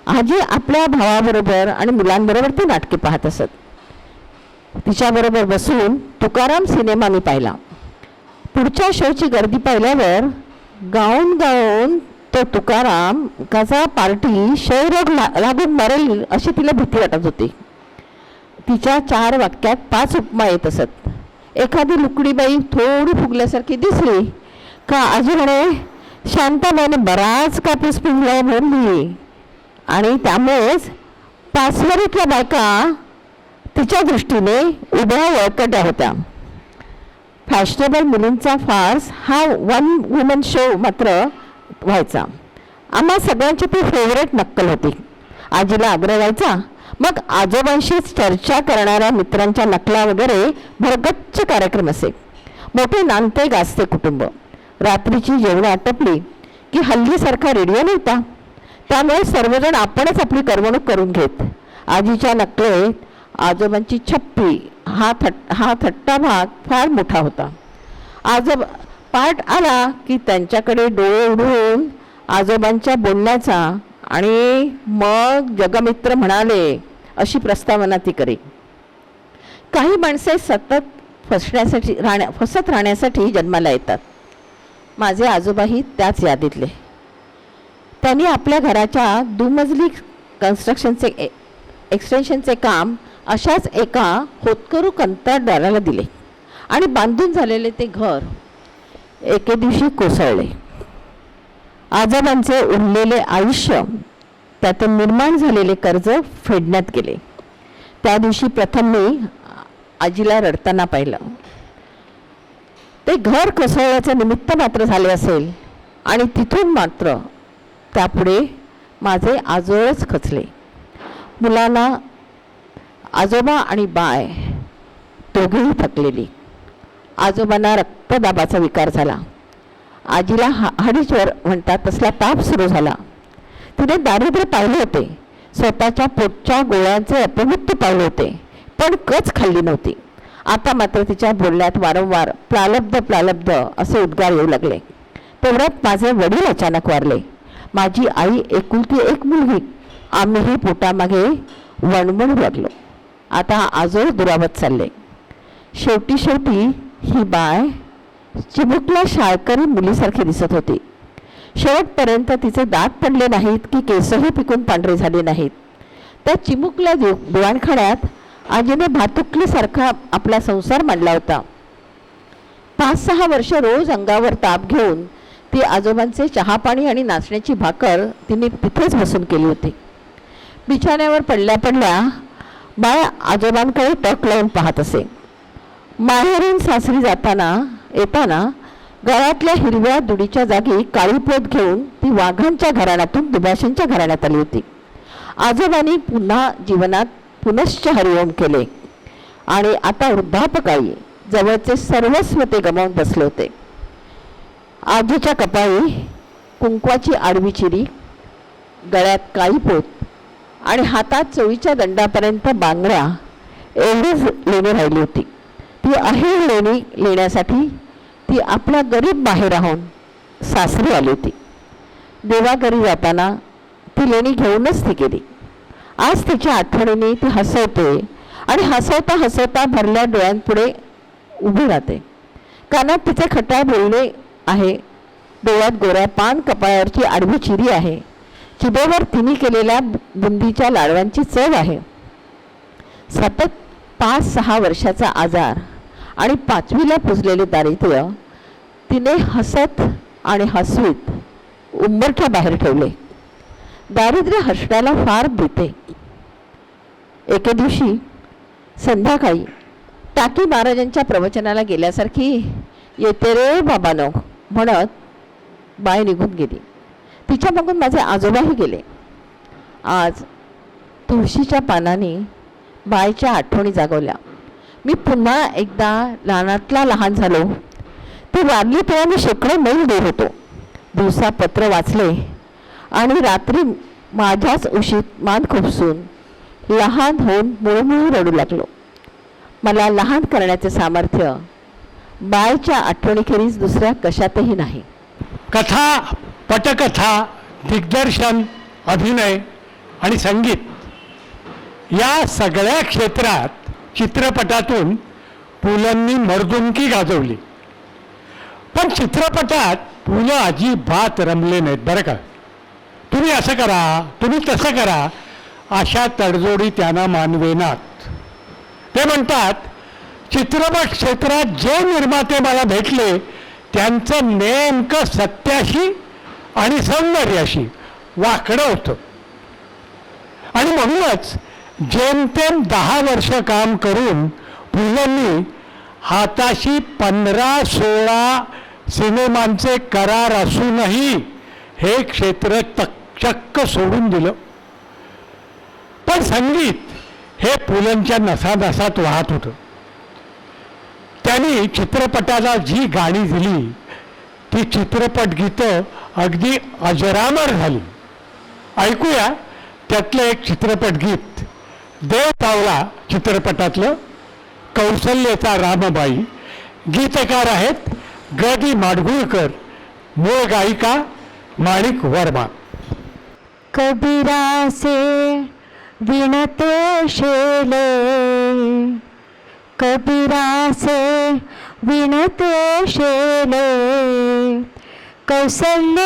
आजी आपल्या भावाबरोबर आणि मुलांबरोबर ती नाटके पाहत असत. तिच्याबरोबर बसून तुकाराम सिनेमा मी पाहिला. पुढच्या शोची गर्दी पाहिल्यावर गाऊन गाऊन तो तुकाराम काचा पार्टी क्षयरोग लागून मरेल अशी तिला भीती वाटत होती. तिच्या 4 वाक्यात 5 उपमा येत असत. एखादी लुकडीबाई थोडी फुगल्यासारखी दिसली का आजी म्हणे शांताबाईने बराच कापूस पिंजलाय म्हणली, आणि त्यामुळेच पाचवरीतल्या बायका तिच्या दृष्टीने उभ्या वळकट्या होत्या. फॅशनेबल मुलींचा फार्स हा 1 वुमन शो मात्र व्हायचा. आम्हा सगळ्यांची ती फेवरेट नक्कल होती. आजीला आग्रह व्हायचा, मग आजोबांशीच चर्चा करणाऱ्या मित्रांच्या नकला वगैरे भरगच्च कार्यक्रम असे. मोठे नांदते गाजते कुटुंब. रात्रीची जेवणं आटपली की हल्लीसारखा रेडिओ नव्हता, त्यामुळे सर्वजण आपणच आपली करमणूक करून घेत. आजीच्या नकलेत आजोबांची छप्पी हा थट्टा भाग फार मोठा होता. पाठ आला की त्यांच्याकडे डोळे उडवून आजोबांच्या बोलण्याचा आणि मग जगमित्र म्हणाले अशी प्रस्तावना ती करी. काही माणसे सतत फसत राहण्यासाठी जन्माला येतात. माझे आजोबाही त्याच यादीतले. त्यांनी आपल्या घराच्या दुमजली कन्स्ट्रक्शनचे एक्सटेन्शनचे काम अशाच एका होतकरू कंत्राटदाराला दिले आणि बांधून झालेले ते घर एके दिवशी कोसळले. आजोबांचे उरलेले आयुष्य, त्यातून निर्माण झालेले कर्ज फेडण्यात गेले. त्या दिवशी प्रथम मी आजीला रडताना पाहिलं. ते घर कोसळण्याचे निमित्त मात्र झाले असेल आणि तिथून मात्र त्यापुढे माझे आजोळच खचले. मुलांना आजोबा आणि बाय दोघेही थकलेली. आजोबांना रक्तदाबाचा विकार झाला. आजीला हाडीज्वर म्हणतात तसला ताप सुरू झाला. तिने दारिद्र्य पाहिले होते, स्वतःच्या पोटच्या गोळ्यांचे अपमृत्यू पाहिले होते, पण कच खाल्ली नव्हती. आता मात्र तिच्या बोलण्यात वारंवार प्रालब्ध असे उद्गार येऊ लागले. तेवढ्यात माझे वडील अचानक वारले. माझी आई एकुलती एक मुलगी. आम्हीही पोटामागे वणवणू लागलो. आता आजोळ दुरावत चालले. शेवटी ही बाय चिमुकल्या शाळकरी मुलीसारखी दिसत होती. शेवटपर्यंत तिचे दात पडले नाहीत की केसही पिकून पांढरे झाले नाहीत. त्या चिमुकल्या दिवाणखाण्यात आजीने भातुकलीसारखा आपला संसार मांडला होता. 5-6 वर्ष रोज अंगावर ताप घेऊन ती आजोबांचे चहापाणी आणि नाचण्याची भाकर तिने तिथेच बसून केली होती. बिछाण्यावर पडल्या पडल्या बाळ आजोबांकडे टक लावून पाहत असे. माहेरून सासरी येताना गळ्यातल्या हिरव्या दुडीच्या जागी काळी पोत घेऊन ती वाघांच्या घराण्यातून दुभाषांच्या घराण्यात आली होती. आजोबांनी पुन्हा जीवनात पुनश्च हरिओम केले आणि आता वृद्धापकाळी जवळचे सर्वस्व ते गमावून बसले होते. आजीच्या कपाळी कुंकवाची आडवी चिरी, गळ्यात काळी पोत आणि हातात चोळीच्या दंडापर्यंत बांगड्या एवढीच लेणी राहिली होती. ती अहेर लेणी लेण्यासाठी ती आपल्या गरीब बाहेर राहून सासरी आली होती. देवाघरी जाताना ती लेणी घेऊनच ती गेली. आज तिच्या आठवणीने ती हसवते आणि हसवता हसवता भरल्या डोळ्यांपुढे उभी राहते. कानात तिचे खटाळ बोलणे आहे, डोळ्यात गोऱ्या पान कपाळावरची आडवी चिरी आहे, चिबेवर तिने केलेल्या बुंदीच्या लाडवांची चव आहे. सतत 5-6 वर्षाचा आजार आणि 5वीला पुजलेले दारिद्र्य तिने हसत आणि हसवीत उंबरठ्या बाहेर ठेवले. दारिद्र्य हसण्याला फार भीते. एके दिवशी संध्याकाळी टाकी महाराजांच्या प्रवचनाला गेल्यासारखी येते रे बाबानो म्हणत बाई निघून गेली. तिच्या मागून माझे आजोबाही गेले. आज तुळशीच्या पानाने बाईच्या आठवणी जागवल्या. मी पुन्हा एकदा लहानातला लहान झालो. ती वारली तेव्हा मी शेकडो मैल दूर होतो. दिवसा पत्र वाचले आणि रात्री माझ्याच उशीत मान खुपसून लहान होऊन मुळमुळ रडू लागलो. मला लहान करण्याचे सामर्थ्य बाईच्या आठवणीखेरीज दुसऱ्या कशातही नाही. कथा, पटकथा, दिग्दर्शन, अभिनय आणि संगीत या सगळ्या क्षेत्रात चित्रपटातून पुलंनी मर्दुमकी गाजवली. पण चित्रपटात पुलं अजिबात रमले नाहीत बरं का. तुम्ही असं करा, तुम्ही तसं करा अशा तडजोडी त्यांना मानवेनात. ते म्हणतात चित्रपट क्षेत्रात जे निर्माते मला भेटले त्यांचं नेमकं सत्याशी आणि सौंदर्याशी वाकडं होतं. आणि म्हणूनच जेमतेम 10 वर्ष काम करून पुलंनी हाताशी 15-16 सिनेमांचे करार असूनही हे क्षेत्र चक्क सोडून दिलं. पण संगीत हे पुलंच्या नसानसात वाहत होतं. त्यांनी चित्रपटाला जी गाणी दिली ती चित्रपट गीतं अगदी अजरामर झाली. ऐकूया त्यातलं एक चित्रपट गीत. देव पावला चित्रपटातलं, कौसल्याचा रामबाई. गीतकार आहेत ग दी माडगुळकर, मूळ गायिका माणिक वर्मा. कबीरा से विणते शेले, कबीरा से विणते शेले, कौसल्य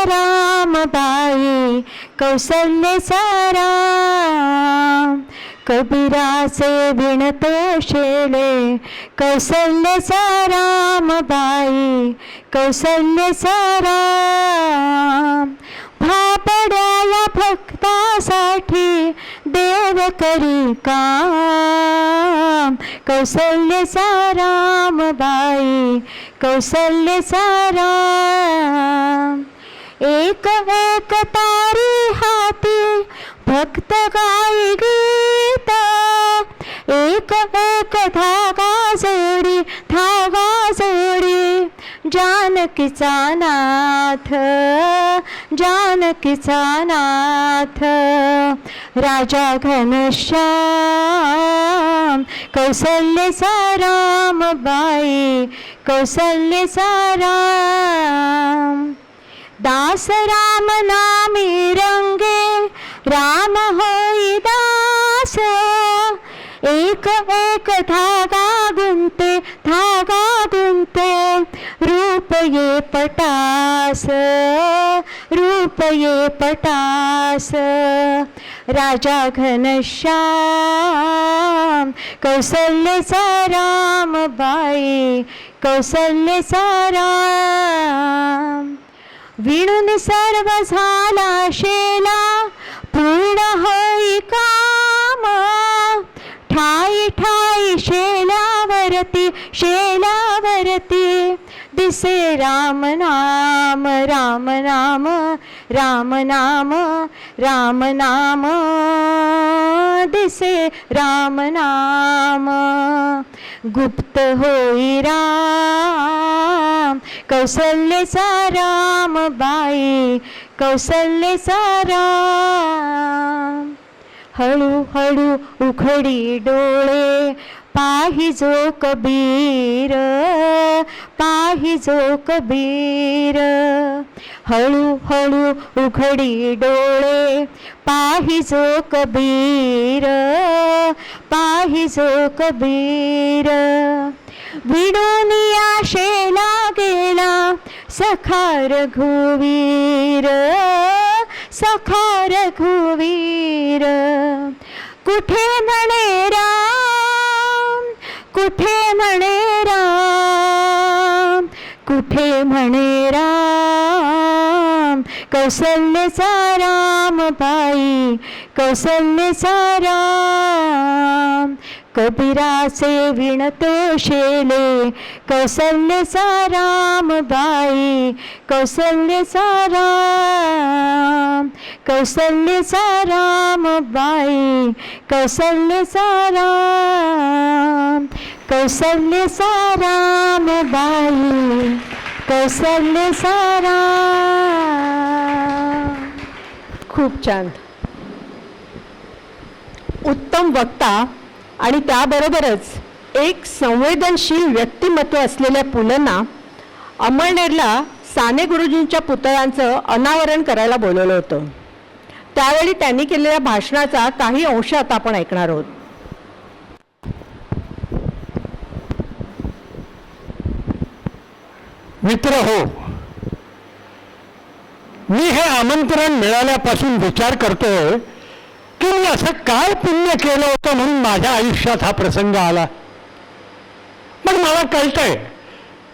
रामबाई, कौसल्य राम. कबीरा से विणते शेले, कौसल्य रामबाई, कौसल्य राम. भाबड्याला भक्तासाठी देव करी काम, कौसल्य रामबाई, कौसल्य राम. एक एक तारी हाती भक्त गाई गीत, एक एक धागा जोडी, धागा जोडी. जानकीचा नाथ, जानकीचा नाथ. राजा घनश्याम, कौसल्य रामबाई, कौसल्य राम. दास राम नामी रंगे, राम होई दास. एक एक धागा गुंते, धागा गुंते. रूप ये पटास, रूप ये पटास. राजा घनश्याम, कौसल्य रामबाई, कौसल्य राम. विणून सर्व झाला शेला, पूर्ण होई शेलावरती शेलावरती दिसे राम नाम राम नाम राम नाम राम नाम दिसे राम नाम गुप्त होई राम कौसल्यचा राम बाई कौसल्यचा राम हळू हळू उघडी डोळे पाहिजो कबीर पाहिजो कबीर हळू हळू उघडी डोळे पाहिजो कबीर पाहिजो कबीर विडोनिया शेला गेला सखा रघुवीर सखा रघुवीर कुठे म्हणे राम कुठे म्हणे राम कुठे म्हणे राम कौसल्यचा राम बाई कौसल्यचा राम कबीराचे विणतो शेले कौसल्यचा राम बाई कौसल्यचा राम कौसल्यचा राम बाई कौसल्यचा राम कौसल्यचा राम बाई कौसल्यचा राम. खूप छान. उत्तम वक्ता आणि त्याबरोबरच एक संवेदनशील व्यक्तिमत्व असलेल्या पुलंना अमळनेरला साने गुरुजींच्या पुतळ्यांचं अनावरण करायला बोलवलं होतं. त्यावेळी त्यांनी केलेल्या भाषणाचा काही अंश आता आपण ऐकणार आहोत. मित्र हो, मी हे आमंत्रण मिळाल्यापासून विचार करतोय की मी असं काय पुण्य केलं होतं म्हणून माझ्या आयुष्यात हा प्रसंग आला. मग मला कळतंय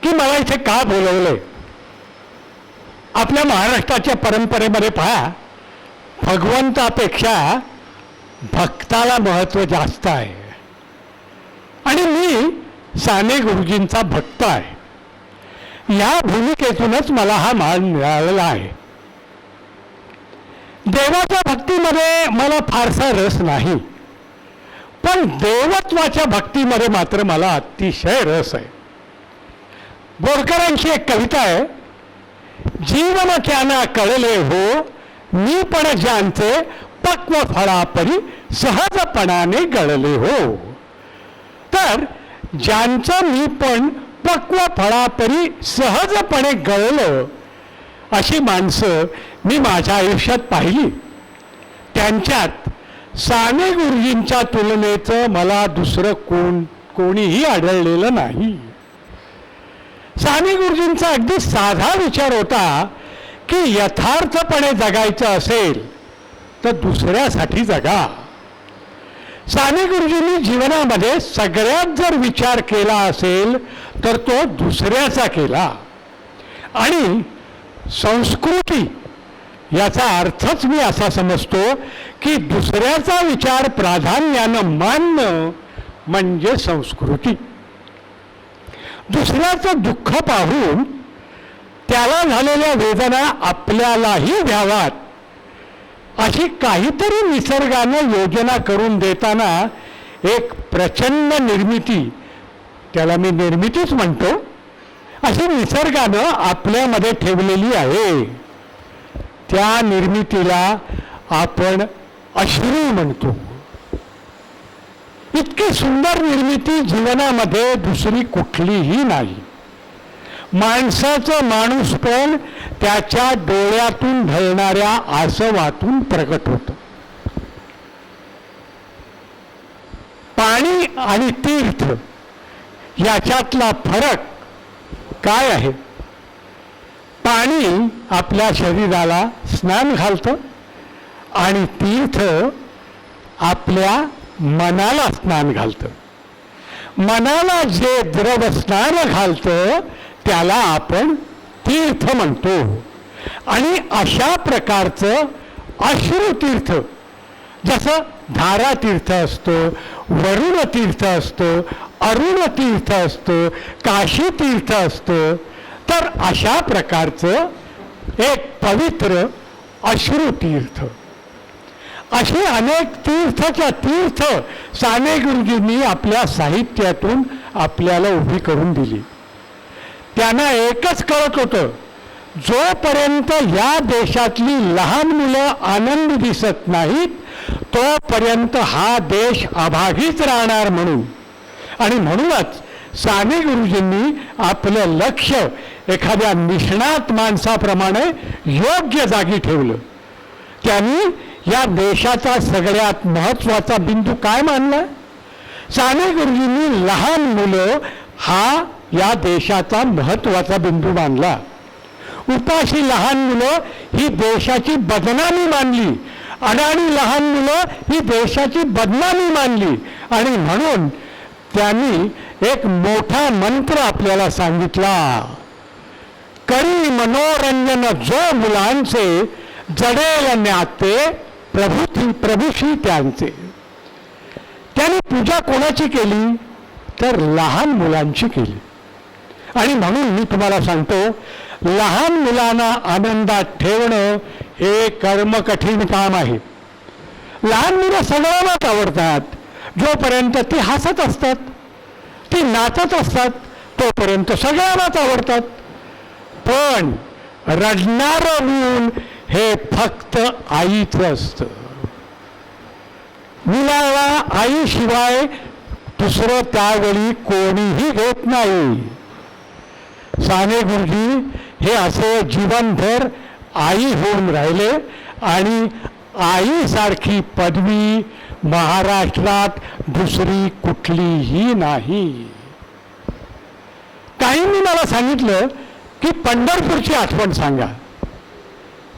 की मला इथे का बोलवलंय. आपल्या महाराष्ट्राच्या परंपरेमध्ये पहा, भगवंतापेक्षा भक्ताला महत्व जास्त आहे आणि मी साने गुरुजींचा भक्त आहे. या भूमिकेतूनच मला हा मान मिळालेला आहे. देवाच्या भक्तीमध्ये मला फारसा रस नाही, पण देवत्वाच्या भक्तीमध्ये मात्र मला अतिशय रस आहे. बोरकरांची एक कविता आहे, जीवन त्याना कळले हो मी पण ज्यांचे पक्व फळापरी सहजपणाने गळले हो. तर ज्यांचं मी पण पक्व फळापरी सहजपणे गळलं अशी माणसं मी माझ्या आयुष्यात पाहिली. त्यांच्यात साने गुरुजींच्या तुलनेचं मला दुसरं कोणीही आढळलेलं नाही. साने गुरुजींचा अगदी साधा विचार होता की यथार्थपणे जगायचं असेल तर दुसऱ्यासाठी जगा. साने गुरुजींनी जीवनामध्ये सगळ्यात जर विचार केला असेल तर तो दुसऱ्याचा केला. आणि संस्कृती याचा अर्थच मी असा समजतो की दुसऱ्याचा विचार प्राधान्यानं मानणं म्हणजे संस्कृती. दुसऱ्याचं दुःख पाहून त्याला झालेल्या वेदना आपल्यालाही व्हाव्यात अशी काहीतरी निसर्गानं योजना करून देताना एक प्रचंड निर्मिती, त्याला मी निर्मितीच म्हणतो, अशी निसर्गानं आपल्यामध्ये ठेवलेली आहे. त्या निर्मितीला आपण अश्रू म्हणतो. इतकी सुंदर निर्मिती जीवनामध्ये दुसरी कुठलीही नाही. माणसाचं माणूसपण त्याच्या डोळ्यातून ढळणाऱ्या आसवातून प्रकट होतं. पाणी आणि तीर्थ याच्यातला फरक काय आहे? पाणी आपल्या शरीराला स्नान घालतं आणि तीर्थ आपल्या मनाला स्नान घालतं. मनाला जे द्रव स्नान घालतं त्याला आपण तीर्थ म्हणतो. आणि अशा प्रकारचं अश्रुतीर्थ, जसं धारातीर्थ असतो, वरुण तीर्थ असतो, अरुण तीर्थ असतं, काशी तीर्थ असतं, तर अशा प्रकारचं एक पवित्र अश्रू तीर्थ, अशी अनेक तीर्थाच्या तीर्थ साने गुरुजींनी आपल्या साहित्यातून आपल्याला उभी करून दिली. त्यांना एकच कळत होतं, जोपर्यंत या देशातली लहान मुलं आनंद दिसत नाहीत तोपर्यंत हा देश अभागीच राहणार म्हणून. आणि म्हणूनच साने गुरुजींनी आपलं लक्ष एखाद्या निष्णात माणसाप्रमाणे योग्य जागी ठेवलं. त्यांनी या देशाचा सगळ्यात महत्त्वाचा बिंदू काय मानला? साने गुरुजींनी लहान मुलं हा या देशाचा महत्त्वाचा बिंदू मानला. उपाशी लहान मुलं ही देशाची बदनामी मानली, अडाणी लहान मुलं ही देशाची बदनामी मानली. आणि म्हणून त्यांनी एक मोठा मंत्र आपल्याला सांगितला, करी मनोरंजन जो मुलांचे, जडेल नाते प्रभूशी त्यांचे. त्यांनी पूजा कोणाची केली? तर लहान मुलांची केली. आणि म्हणून मी तुम्हाला सांगतो, लहान मुलांना आनंदात ठेवणं हे कर्म कठीण काम आहे. लहान मुलं सगळ्यांनाच आवडतात. जोपर्यंत ती हसत असतात, ती नाचत असतात, तोपर्यंत सगळ्यांनाच आवडतात. पण रडणारं मूल हे फक्त आईचं असतं. मुलाला आईशिवाय दुसरं त्यावेळी कोणीही घेत नाही. साने गुरुजी हे असे जीवनभर आई होऊन राहिले आणि आईसारखी पदवी महाराष्ट्रात दुसरी कुठलीही नाही. काहींनी मला सांगितलं की पंढरपूरची आठवण सांगा.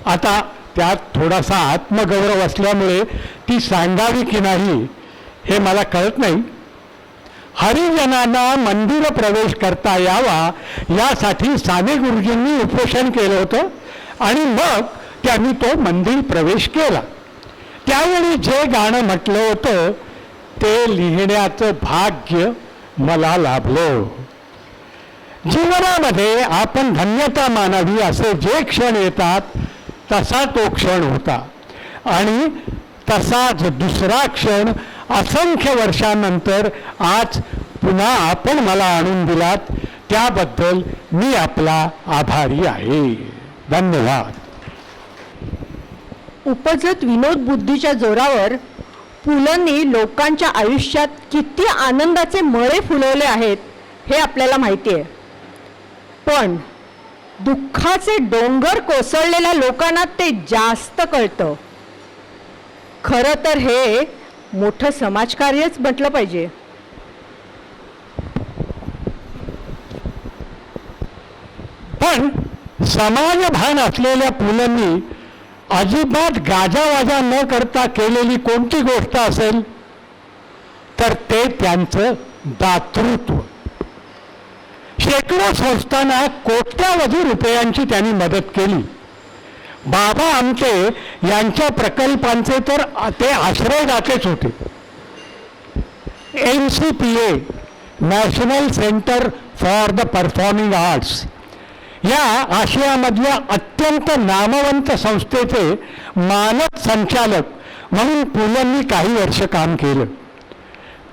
आता त्यात थोडासा आत्मगौरव असल्यामुळे ती सांगावी की नाही हे मला कळत नाही. हरिजनांना मंदिर प्रवेश करता यावा यासाठी साने गुरुजींनी उपोषण केलं होतं आणि मग त्यांनी तो मंदिर प्रवेश केला. त्यावेळी जे गाणं म्हटलं होतं ते लिहिण्याचं भाग्य मला लाभलं. जीवनामध्ये आपण धन्यता मानावी असे जे क्षण येतात तसा तो क्षण होता आणि तसाच दुसरा क्षण असंख्य वर्षांनंतर आज पुन्हा आपण मला आणून दिलात, त्याबद्दल मी आपला आभारी आहे. धन्यवाद. उपजत विनोद बुद्धीच्या जोरावर पुलंनी लोकांच्या आयुष्यात किती आनंदाचे मळे फुलवले आहेत हे आपल्याला माहिती आहे. पण दुःखाचे डोंगर कोसळलेल्या लोकांना ते जास्त कळतं. खरं तर हे मोठं समाजकार्यच म्हटलं पाहिजे. पण समाजभान असलेल्या पुलंनी अजिबात गाजावाजा न करता केलेली कोणती गोष्ट असेल तर ते त्यांचं दातृत्व. शेकडो संस्थांना कोट्यावधी रुपयांची त्यांनी मदत केली. बाबा आमटे यांच्या प्रकल्पांचे तर ते आश्रयदातेच होते. NCPA national centre for the performing arts या आशियामधल्या अत्यंत नामवंत संस्थेचे मानक संचालक म्हणून पुलंनी काही वर्ष काम केलं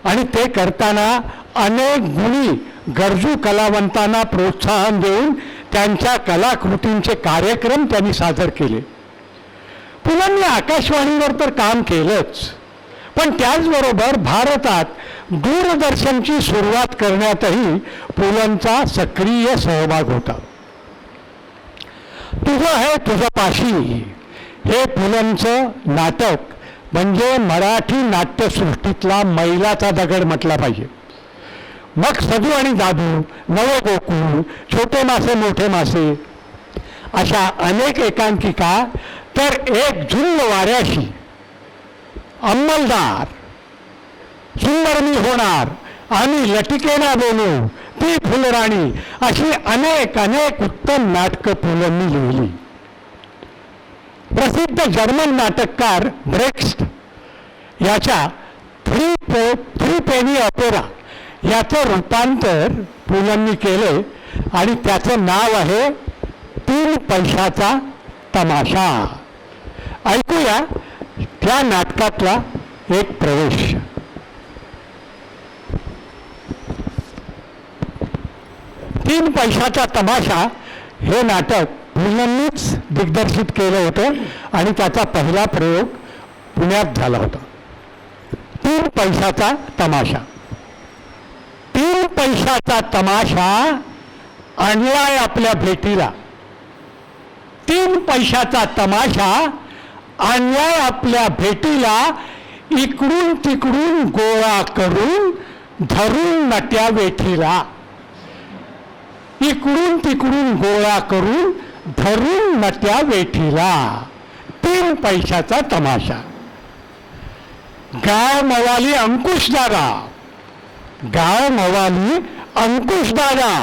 आणि ते करताना अनेक गुणी गरजू कलावंतांना प्रोत्साहन देऊन त्यांच्या कलाकृतींचे कार्यक्रम त्यांनी सादर केले. पुलंनी आकाशवाणीवर तर काम केलंच, पण त्याचबरोबर भारतात दूरदर्शनची सुरुवात करण्यातही पुलंचा सक्रिय सहभाग होता. तुझं है तुझं पाशी हे पुलंचं नाटक म्हणजे मराठी नाट्यसृष्टीतला मैलाचा दगड म्हटला पाहिजे. मग सजू आणि दादू, नवगोकुळ, छोटे मासे मोठे मासे अशा अनेक एकांकिका, तर एक झुंड वाऱ्याशी, अंमलदार, सुंदर मी होणार, आम्ही लटिकेना बोलू, ती फुलराणी अशी अनेक अनेक उत्तम नाटकं पुलंनी लिहिली. प्रसिद्ध जर्मन नाटककार ब्रेक्स्ट याच्या थ्री पेनी ऑपेरा याचं रूपांतर पुलंनी केले आणि त्याचं नाव आहे 3 पैशाचा तमाशा. ऐकूया त्या नाटकातला एक प्रवेश. 3 पैशाचा तमाशा हे नाटक पुलंनीच दिग्दर्शित केलं होतं आणि त्याचा पहिला प्रयोग पुण्यात झाला होता. 3 पैशाचा तमाशा. 3 पैशाचा तमाशा आणलाय आपल्या भेटीला. 3 पैशाचा तमाशा आणलाय आपल्या भेटीला. इकडून तिकडून गोळा करून धरून नट्या वेठीला. इकडून तिकडून गोळा करून धरून नट्या वेठीला. 3 पैशाचा तमाशा. गाव मवाली अंकुशदादा. गाव मवाली अंकुशदादा.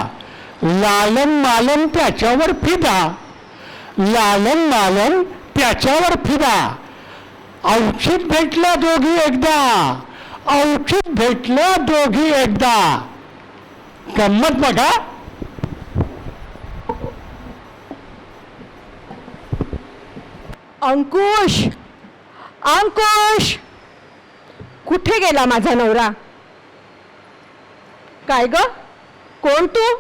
लालन मालन त्याच्यावर फिदा. लालन मालन त्याच्यावर फिदा. औक्षित भेटल्या दोघी एकदा. औक्षित भेटल्या दोघी एकदा. गंमत बघा. अंकुश, अंकुश, कुठे गेला माझा नवरा? काय ग? कोण तू?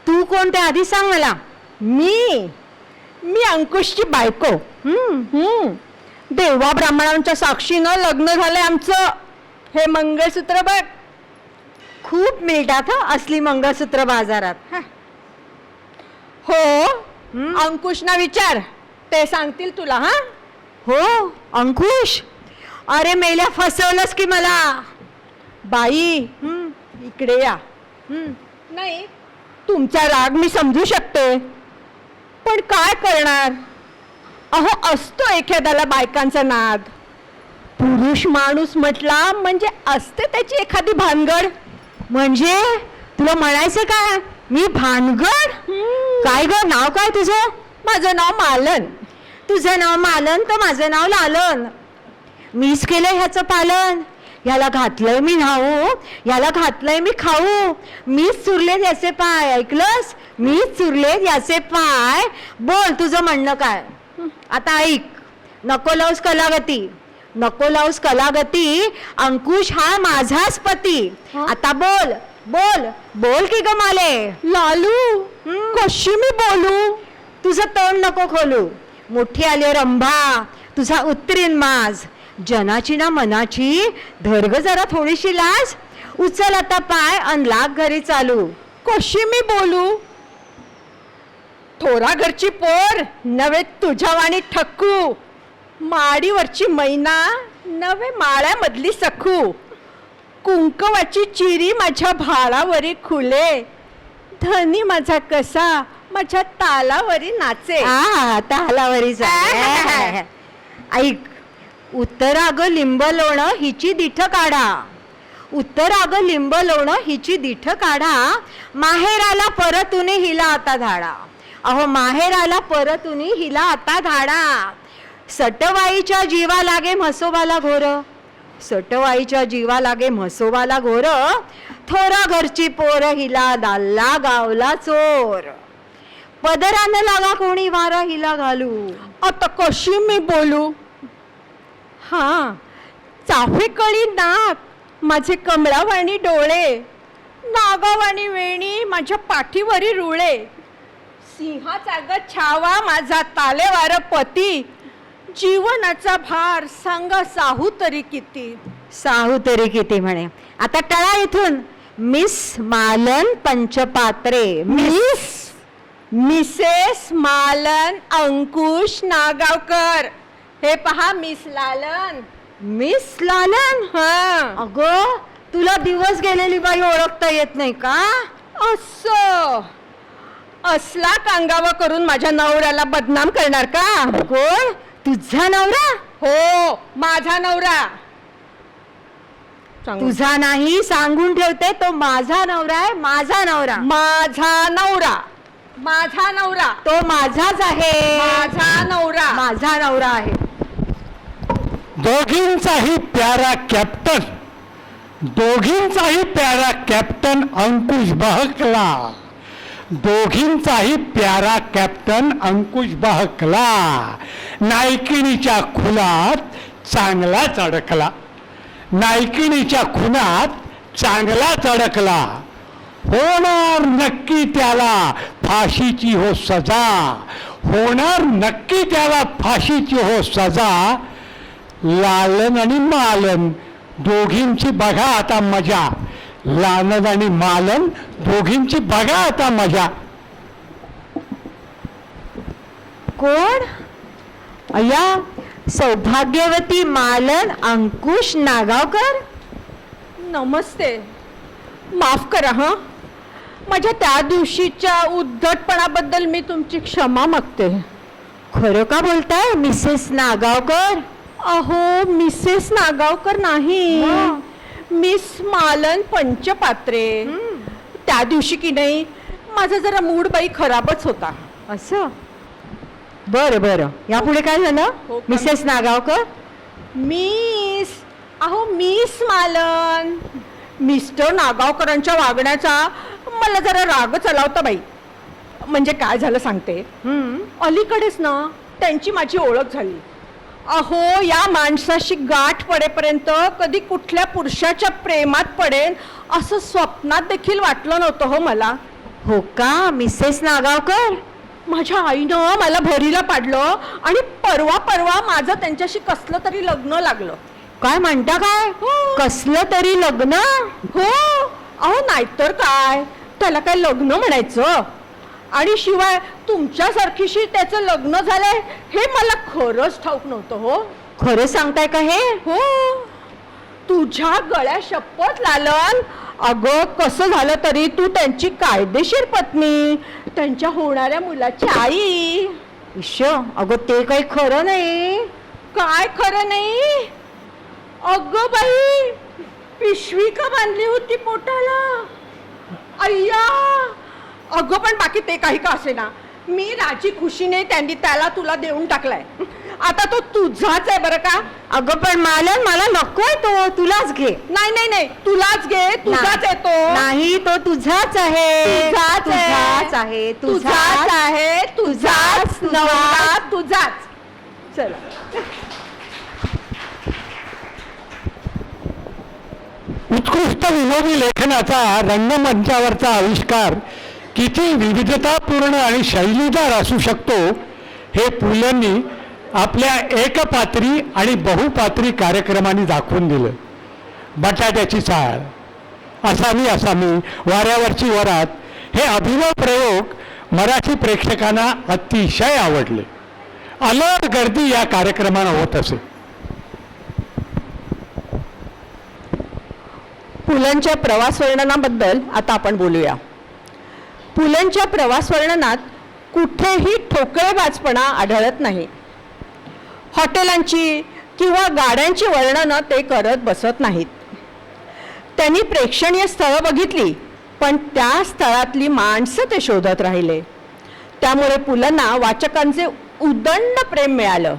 तू कोणते आधी सांग मला. मी अंकुशची बायको. देवा ब्राह्मणांच्या साक्षीनं लग्न झालंय आमचं. हे मंगळसूत्र बघ. खूप मिळतात हं असली मंगळसूत्र बाजारात. हो, अंकुशना विचार, ते सांगतील तुला. हा हो अंकुश. अरे मेल्या फसवलंस की मला. बाई, इकडे या. नाही, तुमचा राग मी समजू शकते, पण काय करणार. अहो, असतो एखाद्याला बायकांचा नाद. पुरुष माणूस म्हटला म्हणजे असते त्याची एखादी भानगड. म्हणजे तुला म्हणायचं काय मी भानगड? काय ग नाव काय तुझं? माझं नाव मालन. तुझं नाव मालन तर माझं नाव लालन. मीच केलंय ह्याचं पालन. याला घातलंय मी न्हाऊ, याला घातलंय मी खाऊ. मीच चुरलेत याचे पाय. ऐकलंस? मीच चुरलेत याचे पाय. बोल तुझं म्हणणं काय आता. ऐक. नको लावूस कलागती. नको लावूस कलागती. अंकुश हा माझाच पती. आता बोल बोल बोल की ग माले. लालू, कशी मी बोलू? तुझं तोंड नको खोलू. मोठी आली रंभा. तुझा उत्तरीन माज. जनाची ना मनाची. धर्ग जरा थोडीशी लाज. उचल आता पाय अन लाग घरी चालू. कशी मी बोलू? थोरा घरची पोर नवे तुझ्या वाणी ठक्कू. माडीवरची मैना नवे माळ्यामधली सखू. कुंकवाची चिरी माझ्या भाळावरी खुले. धनी माझा कसा माझ्या तालावरी नाचे. तालावरी ऐक. उत्तराग लिंब लोणं हिची दिठ काढा. उत्तराग लिंब लोणं हिची दिठ काढा. माहेराला परतुनी हिला आता धाडा. अहो माहेराला परतुनी हिला आता धाडा. सटवाईच्या जीवा लागे म्हसोबाला घोर. सटवाईच्या जीवा लागे म्हसोबाला घोर. थोरा घरची पोर हिला दाल्ला गावला चोर. पदरानं लागा कोणी वारा हिला घालू. आता कशी मी बोलू? हा, चाफेकळी नाक माझे कमळावाणी डोळे. नागावाणी वेणी माझ्या पाठीवरी रुळे. सिंहाचा ग छावा माझा तालेवार पती. जीवनाचा भार सांगा साहू तरी किती. साहू तरी किती म्हणे. आता टळा इथून. मिस मालन पंचपात्रे. मिसेस मालन अंकुश नागावकर. हे पहा मिस लालन. मिस लालन? हा. अगं तुला दिवस गेलेली बाई ओळखता येत नाही का? असं असला कांगावा करून माझ्या नवऱ्याला बदनाम करणार का? कोण? तुझा नवरा? हो, माझा नवरा. तुझा नाही, सांगून ठेवते. तो माझा नवरा आहे. माझा नवरा. माझा नवरा. माझा नवरा. तो माझाच आहे. माझा नवरा. माझा नवरा आहे. दोघींचाही प्यारा कॅप्टन दोघींचाही प्यारा कॅप्टन अंकुश बहकला, दोघींचाही प्यारा कॅप्टन अंकुश बहकला. नायकिणीच्या खुनात चांगलाच अडकला, नायकिणीच्या खुनात चांगलाच अडकला. होणार नक्की त्याला फाशीची हो सजा, होणार नक्की त्याला फाशीची हो सजा. लालन आणि मालन दोघींची बघा आता मजा, लालन आणि मालन दोघींची बघा आता मजा. कोण? अय्या, सौभाग्यवती मालन अंकुश नागावकर. नमस्ते. माफ करा हं, माझ्या त्या दिवशीच्या उद्धटपणाबद्दल मी तुमची क्षमा मागते. खरं का बोलताय मिसेस नागावकर? अहो, मिसेस नागावकर नाही, मग? मिस मालन पंचपात्रे. त्या दिवशी की नाही माझा जरा मूड बाई खराबच होता. असं? बरं बरं, यापुढे काय झालं? हो का? मिसेस नागावकर. मिस, अहो मिस मालन. मिस्टर नागावकरांच्या वागण्याचा मला जरा रागच आला होता बाई. म्हणजे काय झालं सांगते. अलीकडेच ना त्यांची माझी ओळख झाली. अहो, या माणसाशी गाठ पडेपर्यंत कधी कुठल्या पुरुषाच्या प्रेमात पडेन असं स्वप्नात देखील वाटलं नव्हतं हो मला. हो का मिसेस नागावकर? माझ्या आईनं मला भरीला पाडलं आणि परवा माझं त्यांच्याशी कसलं तरी लग्न लागलं. काय म्हणता काय? हो. कसलं तरी लग्न? हो, अहो नाहीतर काय, त्याला काय लग्न म्हणायचं. आणि शिवाय तुमच्यासारखीशी त्याचं लग्न झालंय हे मला खरंच ठाऊक नव्हतं हो. खरं सांगताय का हे? हो, तुझ्या गळ्या शपथ लालन. अगं, कसं झालं तरी तू त्यांची कायदेशीर पत्नी, त्यांच्या होणाऱ्या मुलाची आई. इश्श, अगं ते काही खरं नाही. काय खरं नाही? अगं बाई, पिशवी का बांधली होती पोटाला? अय्या, अगं पण बाकी ते काही का असेना, मी राजी खुशीने त्यांनी त्याला तुला देऊन टाकलाय. आता तो तुझाच आहे बरं का. अगं पण मालन, मला नकोय तो, तुलाच घे. नाही नाही नाही, तुलाच घे, तुझाच आहे तो. नाही, तो तुझाच आहे. तुझाच तुझाच आहे. तुझाच आहे, तुझाच नवरा, तुझाच. चला. उत्कृष्ट विनोदी लेखनाचा रंगमंचावरचा आविष्कार किती विविधतापूर्ण आणि शैलीदार असू शकतो हे पुलंनी आपल्या एकपात्री आणि बहुपात्री कार्यक्रमांनी दाखवून दिलं. बटाट्याची चाळ, असामी असामी, वाऱ्यावरची वरात हे अभिनव प्रयोग मराठी प्रेक्षकांना अतिशय आवडले. अलग गर्दी या कार्यक्रमांना होत असे. पुलंच्या प्रवास वर्णनाबद्दल आता आपण बोलूया. पुलंच्या प्रवास वर्णनात कुठेही ठोकळेबाजपणा आढळत नाही. हॉटेलांची किंवा गाड्यांची वर्णनं ते करत बसत नाहीत. त्यांनी प्रेक्षणीय स्थळं बघितली, पण त्या स्थळातली माणसं ते शोधत राहिले. त्यामुळे पुलंना वाचकांचे उदंड प्रेम मिळालं.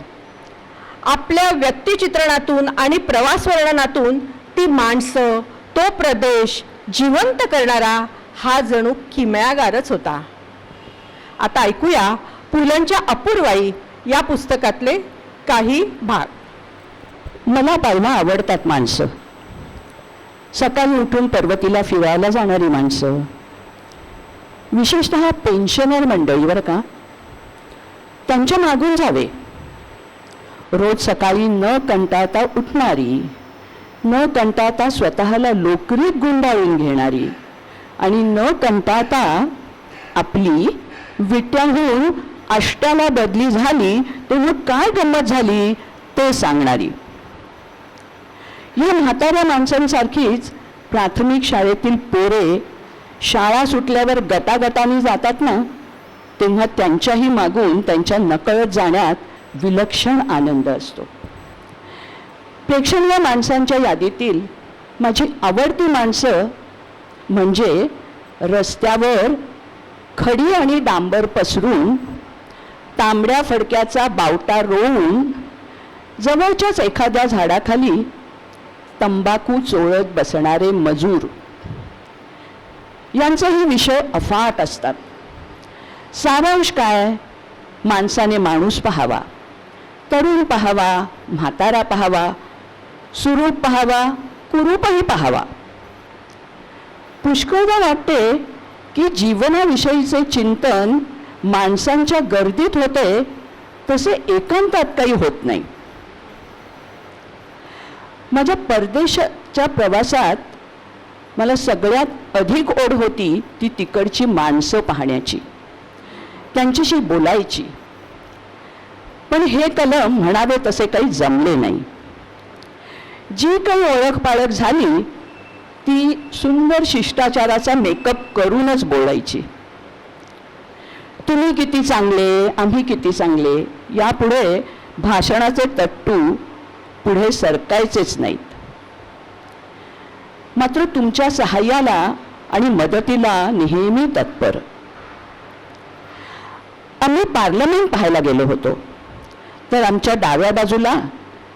आपल्या व्यक्तिचित्रणातून आणि प्रवास वर्णनातून ती माणसं, तो प्रदेश जिवंत करणारा हा जणू किमयागारच होता. आता ऐकूया पुलंच्या अपूर्वाई या पुस्तकातले काही भाग. मला पाहिलं आवडतात माणसं. सकाळी उठून पर्वतीला फिरायला जाणारी माणसं, विशेषतः पेन्शनर मंडळी बरं का, त्यांच्या मागून जावे. रोज सकाळी न कंटाळता उठणारी, न कंटाळता स्वतःला लोकरीत गुंडाळून घेणारी आणि न कंटाळता आपली विट्याहून अष्टाला बदली झाली तेव्हा काय गंमत झाली ते सांगणारी. या म्हाताऱ्या माणसांसारखीच प्राथमिक शाळेतील पोरे शाळा सुटल्यावर गटागटाने जातात ना, तेव्हा त्यांच्याही मागून त्यांच्या नकळत जाण्यात विलक्षण आनंद असतो. प्रेक्षणीय माणसांच्या यादीतील माझी आवडती माणसं म्हणजे रस्त्यावर खडी आणि डांबर पसरून, तांबड्या फडक्याचा बावटा रोवून, जवळच्याच एखाद्या झाडाखाली तंबाखू चोळत बसणारे मजूर यांचाही विषय अफाट असतात. सारांश काय? माणसाने माणूस पाहावा, तरुण पाहावा, म्हातारा पाहावा, सुरूप पाहावा, कुरूपही पाहावा. पुष्कळदा वाटते की जीवनाविषयीचे चिंतन माणसांच्या गर्दीत होते तसे एकांतात काही होत नाही. माझ्या परदेशाच्या प्रवासात मला सगळ्यात अधिक ओढ होती ती तिकडची माणसं पाहण्याची, त्यांच्याशी बोलायची. पण हे कलम म्हणावे तसे काही जमले नाही. जी काही ओळख पाळख झाली ती सुंदर शिष्टाचाराचा मेकअप करूनच बोलायची. तुम्ही किती चांगले, आम्ही किती चांगले, यापुढे भाषणाचे तट्टू पुढे सरकायचेच नाहीत. मात्र तुमच्या सहाय्याला आणि मदतीला नेहमी तत्पर. आम्ही पार्लमेंट पाहायला गेलो होतो, तर आमच्या डाव्या बाजूला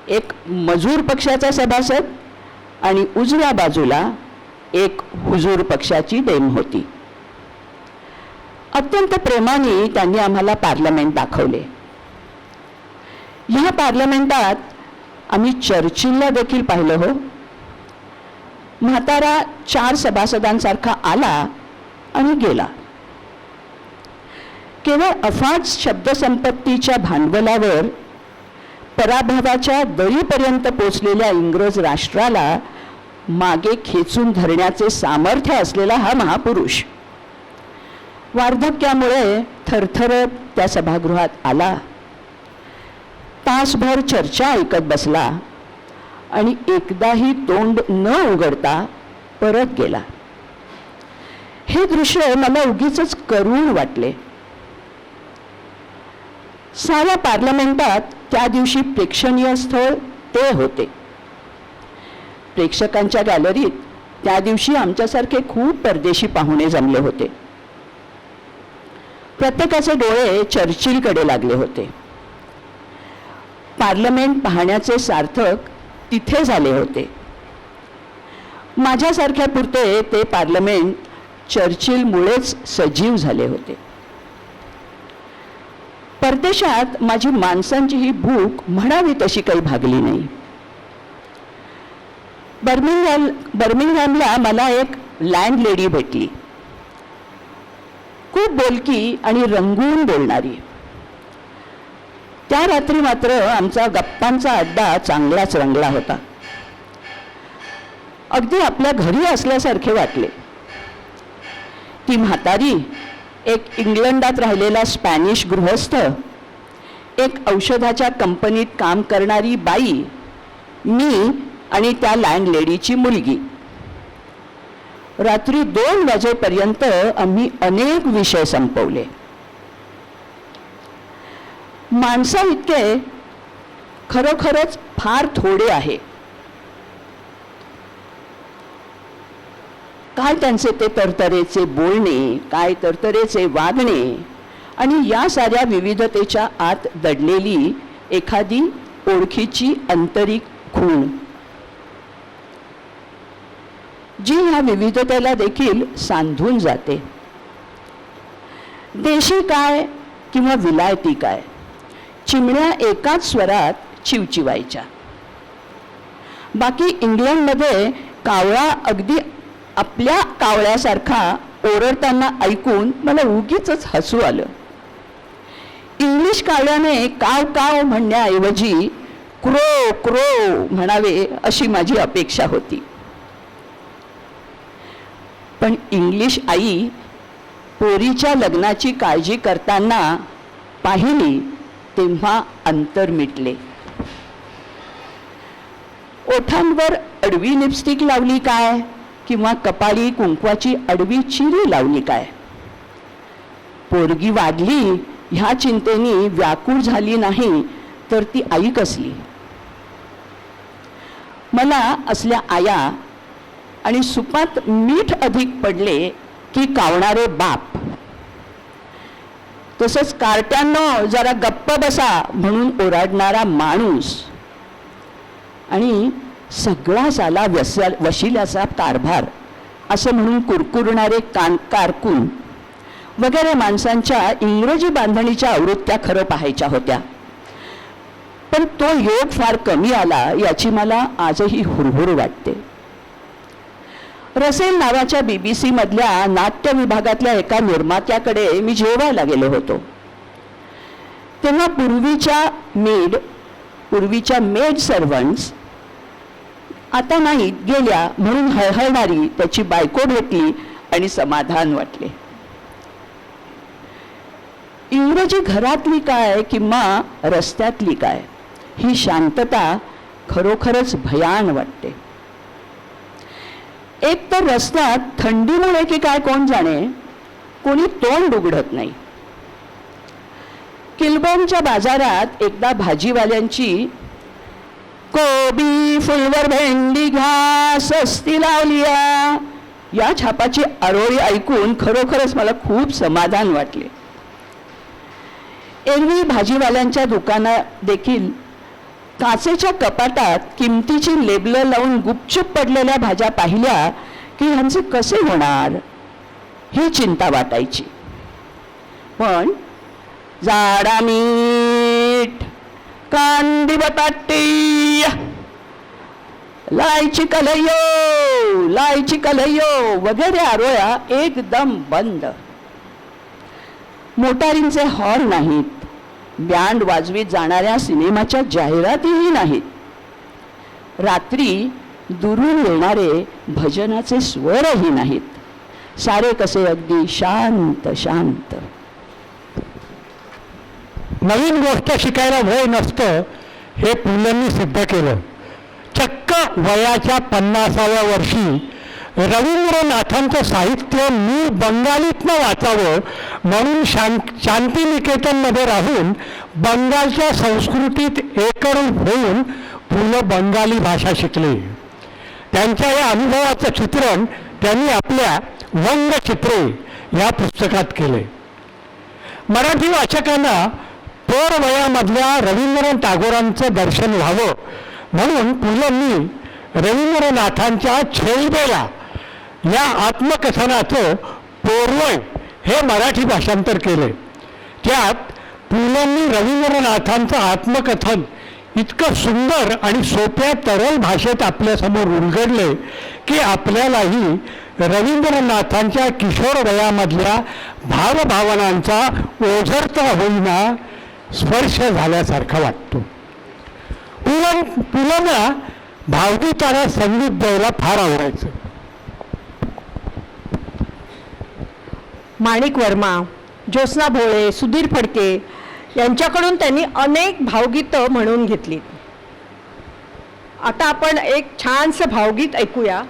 एक मजूर पक्षाचा सभासद आणि उजव्या बाजूला एक हुजूर पक्षाची डेम होती. अत्यंत प्रेमाने त्यांनी आम्हाला पार्लमेंट दाखवले. ह्या पार्लमेंटात आम्ही चर्चिलला देखील पाहिलं हो. म्हातारा 4 सभासदांसारखा आला आणि गेला. केवळ अफाट शब्दसंपत्तीच्या भांडवलावर पराभवाच्या दरीपर्यंत पोचलेल्या इंग्रज राष्ट्राला मागे खेचून धरण्याचे सामर्थ्य असलेला हा महापुरुष वार्धक्यामुळे थरथरत त्या सभागृहात आला. तासभर चर्चा ऐकत बसला आणि एकदाही तोंड न उघडता परत गेला. हे दृश्य मला उगीचच करुण वाटले. साऱ्या पार्लमेंटात त्या दिवशी प्रेक्षणीय स्थळ ते होते. प्रेक्षकांच्या गॅलरीत त्या दिवशी आमच्यासारखे खूप परदेशी पाहुणे जमले होते. प्रत्येकाचे डोळे चर्चिलकडे लागले होते. पार्लमेंट पाहण्याचे सार्थक तिथे झाले होते. माझ्यासारख्या पुरते ते पार्लमेंट चर्चिलमुळेच सजीव झाले होते. परदेशात माझी माणसांची ही भूक म्हणावी तशी काही भागली नाही. बर्मिंगहॅमला मला एक लँडलेडी भेटली, खूप बोलकी आणि रंगून बोलणारी. त्या रात्री मात्र आमचा गप्पांचा अड्डा चांगलाच रंगला होता. अगदी आपल्या घरी असल्यासारखे वाटले. ती म्हातारी, एक इंग्लंडात राहिलेला स्पॅनिश गृहस्थ, एक औषधाच्या कंपनीत काम करणारी बाई, मी आणि त्या लँडलेडीची मुलगी. रात्री 2 वाजेपर्यंत आम्ही अनेक विषय संपवले. माणसा इतके खरोखरच फार थोडे आहे. काय त्यांचे ते तरतरेचे बोलणे, काय तरतरेचे वागणे आणि या साऱ्या विविधतेच्या आत दडलेली एखादी ओळखीची आंतरिक खूण, जी ह्या विविधतेला देखील सांधून जाते. देशी काय किंवा विलायती काय, चिमण्या एकाच स्वरात चिवचिवायच्या. बाकी इंग्लंडमध्ये कावळा अगदी आपल्या कावळ्यासारखा ओरडताना ऐकून मला उगीचच हसू आलं. इंग्लिश कावळ्याने काव काव म्हणण्याऐवजी क्रो क्रो म्हणावे अशी माझी अपेक्षा होती. पण इंग्लिश आई पोरीच्या लग्नाची काळजी करताना पाहिली तेव्हा अंतर मिटले. ओठांवर अडवी लिपस्टिक लावली काय किंवा कपाळी कुंकवाची अडवी चिरी लावली काय, पोरगी वाढली ह्या चिंतेने व्याकुळ झाली नाही तर ती आई कसली. मला असल्या आया आणि सुपात मीठ अधिक पडले की कावणारे बाप, तसंच कार्ट्यांनो जरा गप्प बसा म्हणून ओरडणारा माणूस आणि सगळा साला वशिल्याचा कारभार असं म्हणून कुरकुरणारे कारकून वगैरे माणसांच्या इंग्रजी बांधणीच्या आवृत्त्या खरं पाहायच्या होत्या. पण तो योग फार कमी आला याची मला आजही हुरहुर वाटते. रसेल नावाच्या BBC मधल्या नाट्य विभागातल्या एका निर्मात्याकडे मी जेवायला गेलो होतो. तेव्हा पूर्वीच्या मेड सर्वंट्स आता नाहीत, गेल्या म्हणून हळहळणारी त्याची बायको भेटली आणि समाधान वाटले. इंग्रजी घरातली काय किंवा रस्त्यातली काय, ही शांतता खरोखरच भयान वाटते. एक तर रस्त्यात थंडीमुळे की काय कोण जाणे, कोणी तोंड उघडत नाही. किलबॉमच्या बाजारात एकदा भाजीवाल्यांची कोबी फुलवर भेंडी घ्या स्वस्ती लावलिया या छापाची आरोळी ऐकून खरोखरच मला खूप समाधान वाटले. एरवी भाजीवाल्यांच्या दुकानात देखील काचेच्या कपाटात किमतीची लेबलं लावून गुपचूप पडलेल्या भाज्या पाहिल्या की ह्यांचे कसे होणार ही चिंता वाटायची. पण जाडा मीठ, कांदी बटाटी, लायची कलयो वगैरे आरोळ्या एकदम बंद. मोटारींचे हॉर्न नाहीत, बँड वाजवीत जाणाऱ्या सिनेमाच्या जाहिरातीही नाहीत. रात्री दुरून येणारे भजनाचे स्वरही नाहीत. सारे कसे अगदी शांत शांत. नवीन गोष्ट शिकायला वय नसतं हे पुलंनी सिद्ध केलं. चक्क वयाच्या 50व्या वर्षी रवींद्रनाथांचं साहित्य मी बंगालीतनं वाचावं म्हणून शांतिनिकेतनमध्ये राहून बंगालच्या संस्कृतीत एकरूप होऊन पुलं बंगाली भाषा शिकले. त्यांच्या या अनुभवाचं चित्रण त्यांनी आपल्या व्यंगचित्रे या पुस्तकात केले. मराठी वाचकांना थोर वयामधल्या रवींद्रनाथ टागोरांचं दर्शन व्हावं म्हणून पुलंनी रवींद्रनाथांच्या छेलबेला या आत्मकथनाचं पोरवळ हे मराठी भाषांतर केले. त्यात पुलंनी रवींद्रनाथांचं आत्मकथन इतकं सुंदर आणि सोप्या तरल भाषेत आपल्यासमोर उलगडले की आपल्यालाही रवींद्रनाथांच्या किशोर वयामधल्या भावभावनांचा ओझरता होईना स्पर्श झाल्यासारखा वाटतो. पुलंना भावगीताला संगीत द्यायला फार आवडायचं. माणिक वर्मा, ज्योत्स्ना भोळे, सुधीर फडके यांच्याकडून त्यांनी अनेक भावगीतं म्हणून घेतली. आता आपण एक छानसं भावगीत ऐकूया.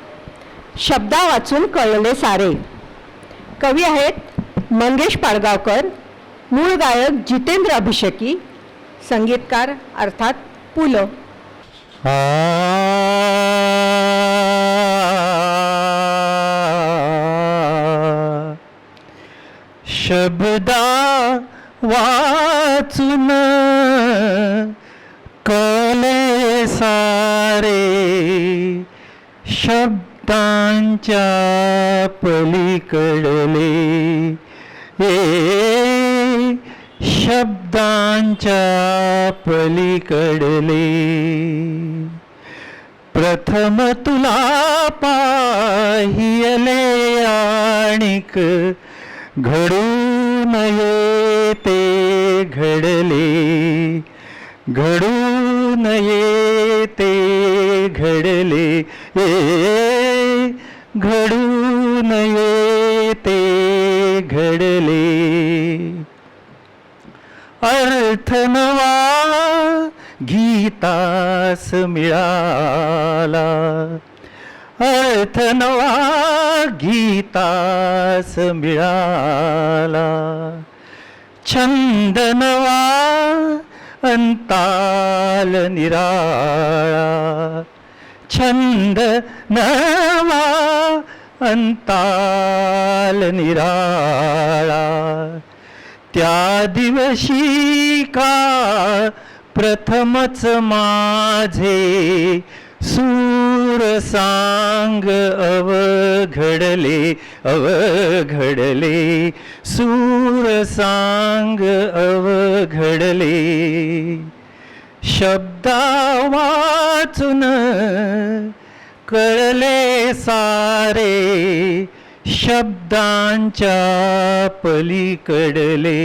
शब्दा वाचून कळले सारे. कवी आहेत मंगेश पाडगावकर, मूळ गायक जितेंद्र अभिषेकी, संगीतकार अर्थात पु ल. शब्दा वाचून कळले सारे, शब्दांच्या पलीकडले शब्दांच्या पलीकडले. प्रथम तुला पाहिले आणिक घडून येते घडले, घडून येते घडले, घडून येते घडले. अर्थ नवा गीतास मिळाला, अर्थ नवा गीतास मिळाला. छंद नवा अंताल निराळा, छंद नवा अंताल निराळा. त्या दिवशी का प्रथमच माझे सूर सांग अवघडले अवघडले, सूर सांग अवघडले, शब्दा वाचून कळले सारे, शब्दांच्या पलीकडले,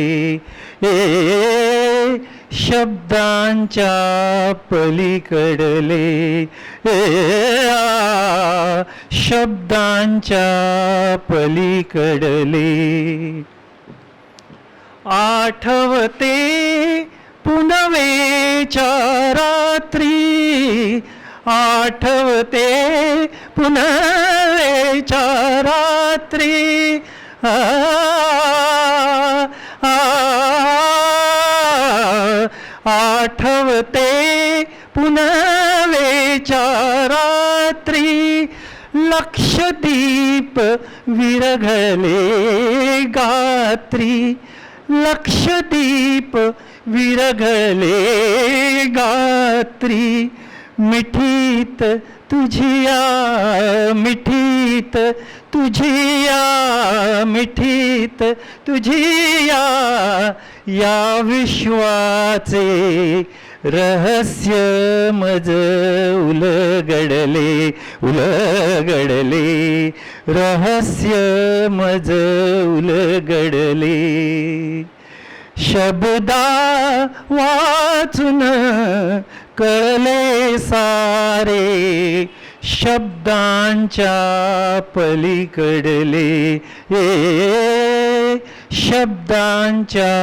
शब्दांच्या पलीकडले, शब्दांच्या पलीकडले. आठवते पुनवेच्या रात्री, आठवते पुनवेच्या रात्री, आठवते पुनवेच्या रात्री, लक्षदीप विरघळले गात्री, लक्षदीप विरघळले गात्री, मिठीत तुझिया मिठीत तुझिया मिठीत तुझिया, या विश्वाचे रहस्य मज उलगडले उलगडले, रहस्य मज उलगडले, शब्दा वाचून कळले सारे, शब्दांच्या पलीकडले, शब्दांच्या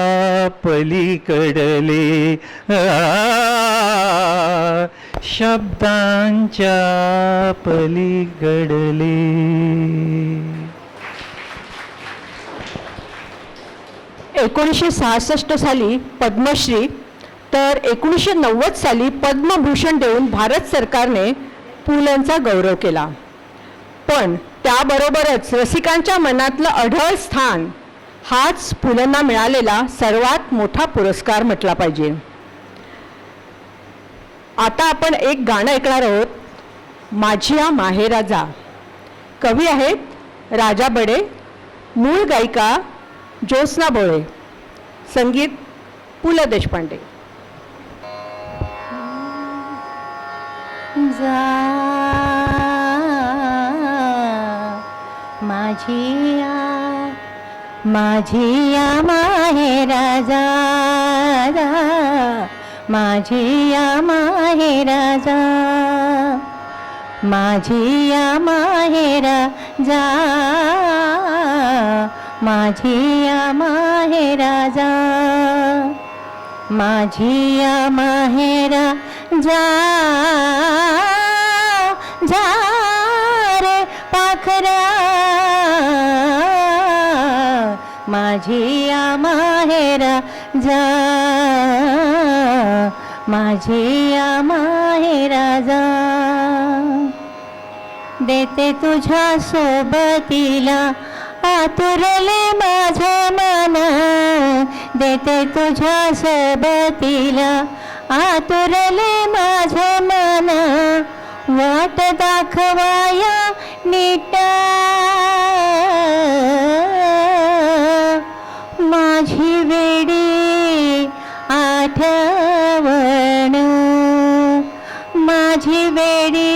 पलीकडले, शब्दांच्या पलीकडले. 1966 साली पद्मश्री तर 1990 साली पद्मभूषण देऊन भारत सरकारने पुलंचा गौरव केला. पण त्याबरोबरच रसिकांच्या मनातलं अढळ स्थान हाच पुलंना मिळालेला सर्वात मोठा पुरस्कार म्हटला पाहिजे. आता आपण एक गाणं ऐकणार आहोत, माझिया माहेरा जा. कवी आहेत राजा बडे, मूळ गायिका ज्योत्स्ना बोळे, संगीत पु ल देशपांडे. जा माझिया माझिया माहेरा जा, माझिया माहेरा जा, माझिया माहेरा जा, माझिया माहेरा जा, माझिया माहेरा जा, जा रे पाखरा, माझिया माहेरा जा, माझिया माहेरा जा. देते तुझ्या सोबतीला आतुरले माझं मन, देते तुझ्या सोबतीला आतुरले माझं मन, वाट दाखवाया नीट माझी वेडी आठवण, माझी वेडी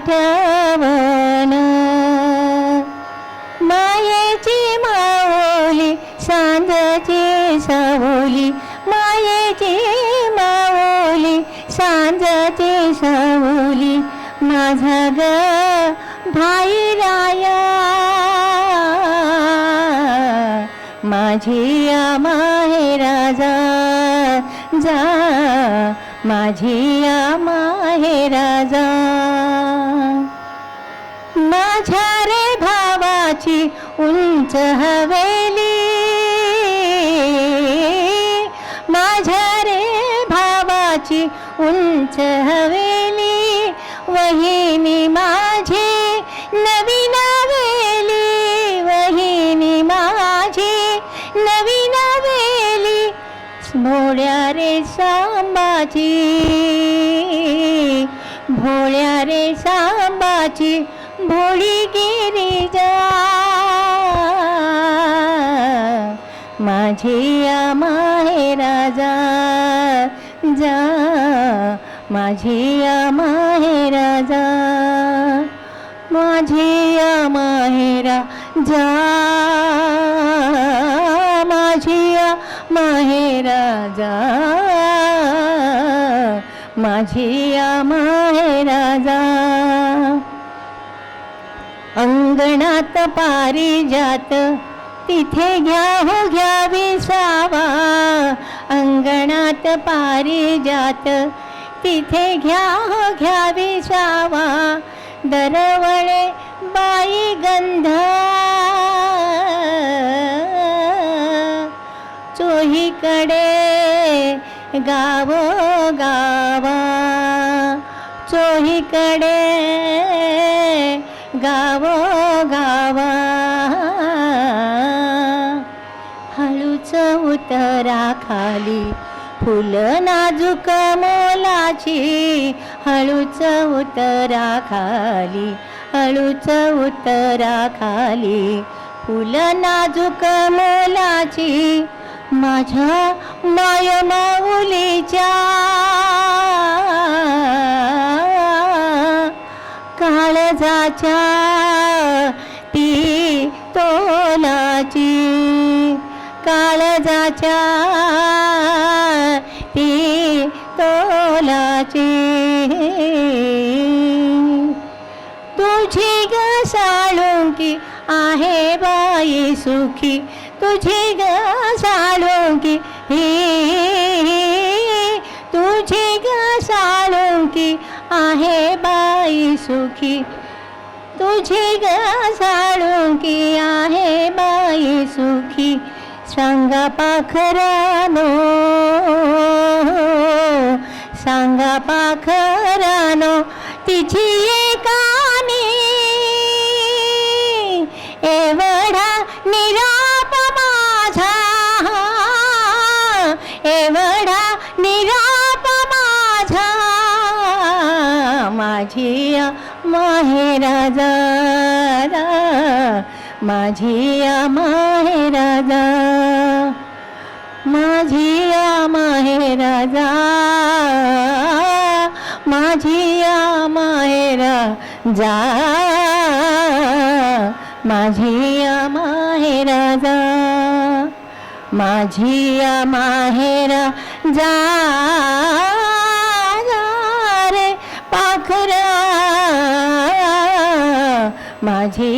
आठवण, मायेची माऊली सांजची सावली, मायेची माऊली सांजची सावली, माझा ग भाई राया, माझिया माहेरा जा, जा माझिया माहेरा जा. माझ्या रे भावाची उंच हवेली, माझ्या रे भावाची उंच हवेली, वहिनी माझी नवी नवेली, वहिनी माझी नवी नवेली, मोड्या रे सांबा सांबाची, भोळ्या रे सांबाची भोळी गिरिजा, माझी या माहेराजा जा, माझी या माहेराजा, माझी या माहेरा जा, माझी या माहेरा जा, माझी या माहेरा जा. अंगणात पारिजात तिथे घ्या हो घ्या विसावा, अंगणात पारिजात तिथे घ्या हो घ्या विसावा, दरवळे बाई गंध, चोहीकडे गावो गावा, चोहीकडे गावो गावा, हळूच उतरा खाली फुलं नाजूक मोलाची, हळूच उतरा खाली, हळूच उतरा खाली, फुलं नाजूक मोलाची, माझ्या माय माऊलीच्या काळजाच्या ती तोलाची, काळजाच्या ती तोलाची, तुझी ग साळुंकी आहे बाई सुखी, तुझी ग साळुंकी तुझी ग साळुंकी आहे बाई सुखी, तुझी ग साळुंकी आहे बाई सुखी, सांगा पाखरानो, सांगा पाखरानो तिची एकानी, एवढा निराप माझा, एवढा निराप माझा, माझी माहेराजा, माझी माहेराजा, माझी माहेराजा, माझी माहेरा जा, माझी माहेराजा, माझी माहेरा जा, जा रे पाखरा, माझी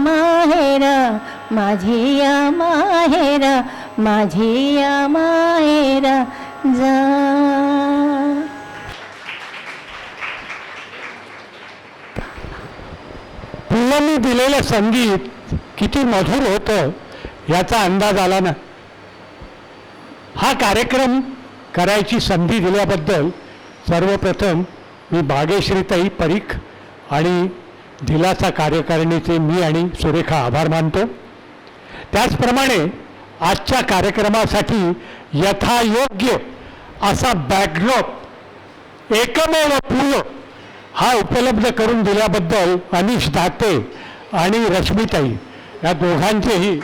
माहेरा, माझी माहेरा, माझी माहेरा जा. पुलंनी दिलेलं संगीत किती मधुर होतं याचा अंदाज आला ना. हा कार्यक्रम करायची संधी दिल्याबद्दल सर्वप्रथम मी भाग्यश्रीताई परीख आणि दिलासा कार्यकारिणीचे मी आणि सुरेखा आभार मानतो. त्याचप्रमाणे आजच्या कार्यक्रमासाठी यथायोग्य असा बॅकड्रॉप एकमेव पूल हा उपलब्ध करून दिल्याबद्दल अनिश दाते आणि रश्मीताई या दोघांचेही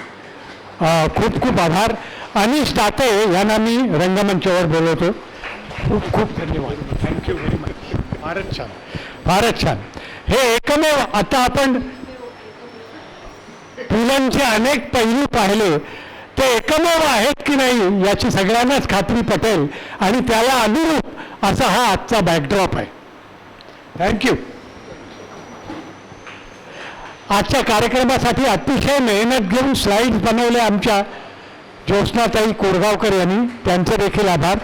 खूप खूप आभार. अनिश दाते यांना मी रंगमंचावर बोलवतो. खूप खूप धन्यवाद. Thank you very much. फारच छान, फारच छान. हे एकमेव, आता आपण पुलंचे अनेक पैलू पाहिले ते एकमेव आहेत की नाही याची सगळ्यांनाच खात्री पटेल आणि त्याला अनुरूप असा हा आजचा बॅकड्रॉप आहे. थँक्यू. आजच्या कार्यक्रमासाठी अतिशय मेहनत घेऊन स्लाइड्स बनवले आमच्या ज्योत्स्नाताई कोरगावकर यांनी, त्यांचे देखील आभार.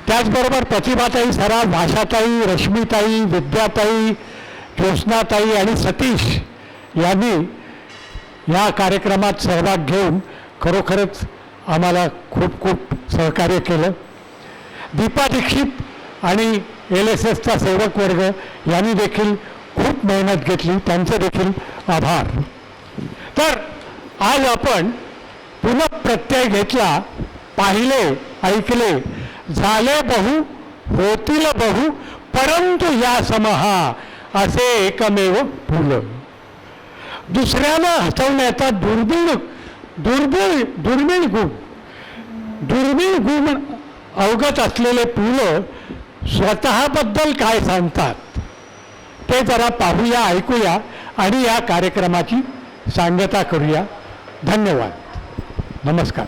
त्याचबरोबर प्रतिभाताई सराफ, भाषाताई, रश्मीताई, विद्याताई, ज्योत्स्नाताई आणि सतीश यांनी या कार्यक्रमात सहभाग घेऊन खरोखरच आम्हाला खूप खूप सहकार्य केलं. दीपा दीक्षित आणि LSSचा सेवक वर्ग यांनी देखील खूप मेहनत घेतली, त्यांचे देखील आभार. तर आज आपण पुनः प्रत्यय घेतला, पाहिले, ऐकले झाले बहु होतील बहु परंतु या समहा असे एकमेव फुल. दुसऱ्याला हसवण्याचा दुर्मिळ गुण अवगत असलेले पुलं स्वतःबद्दल काय सांगतात ते जरा पाहूया, ऐकूया आणि या कार्यक्रमाची सांगता करूया. धन्यवाद. नमस्कार.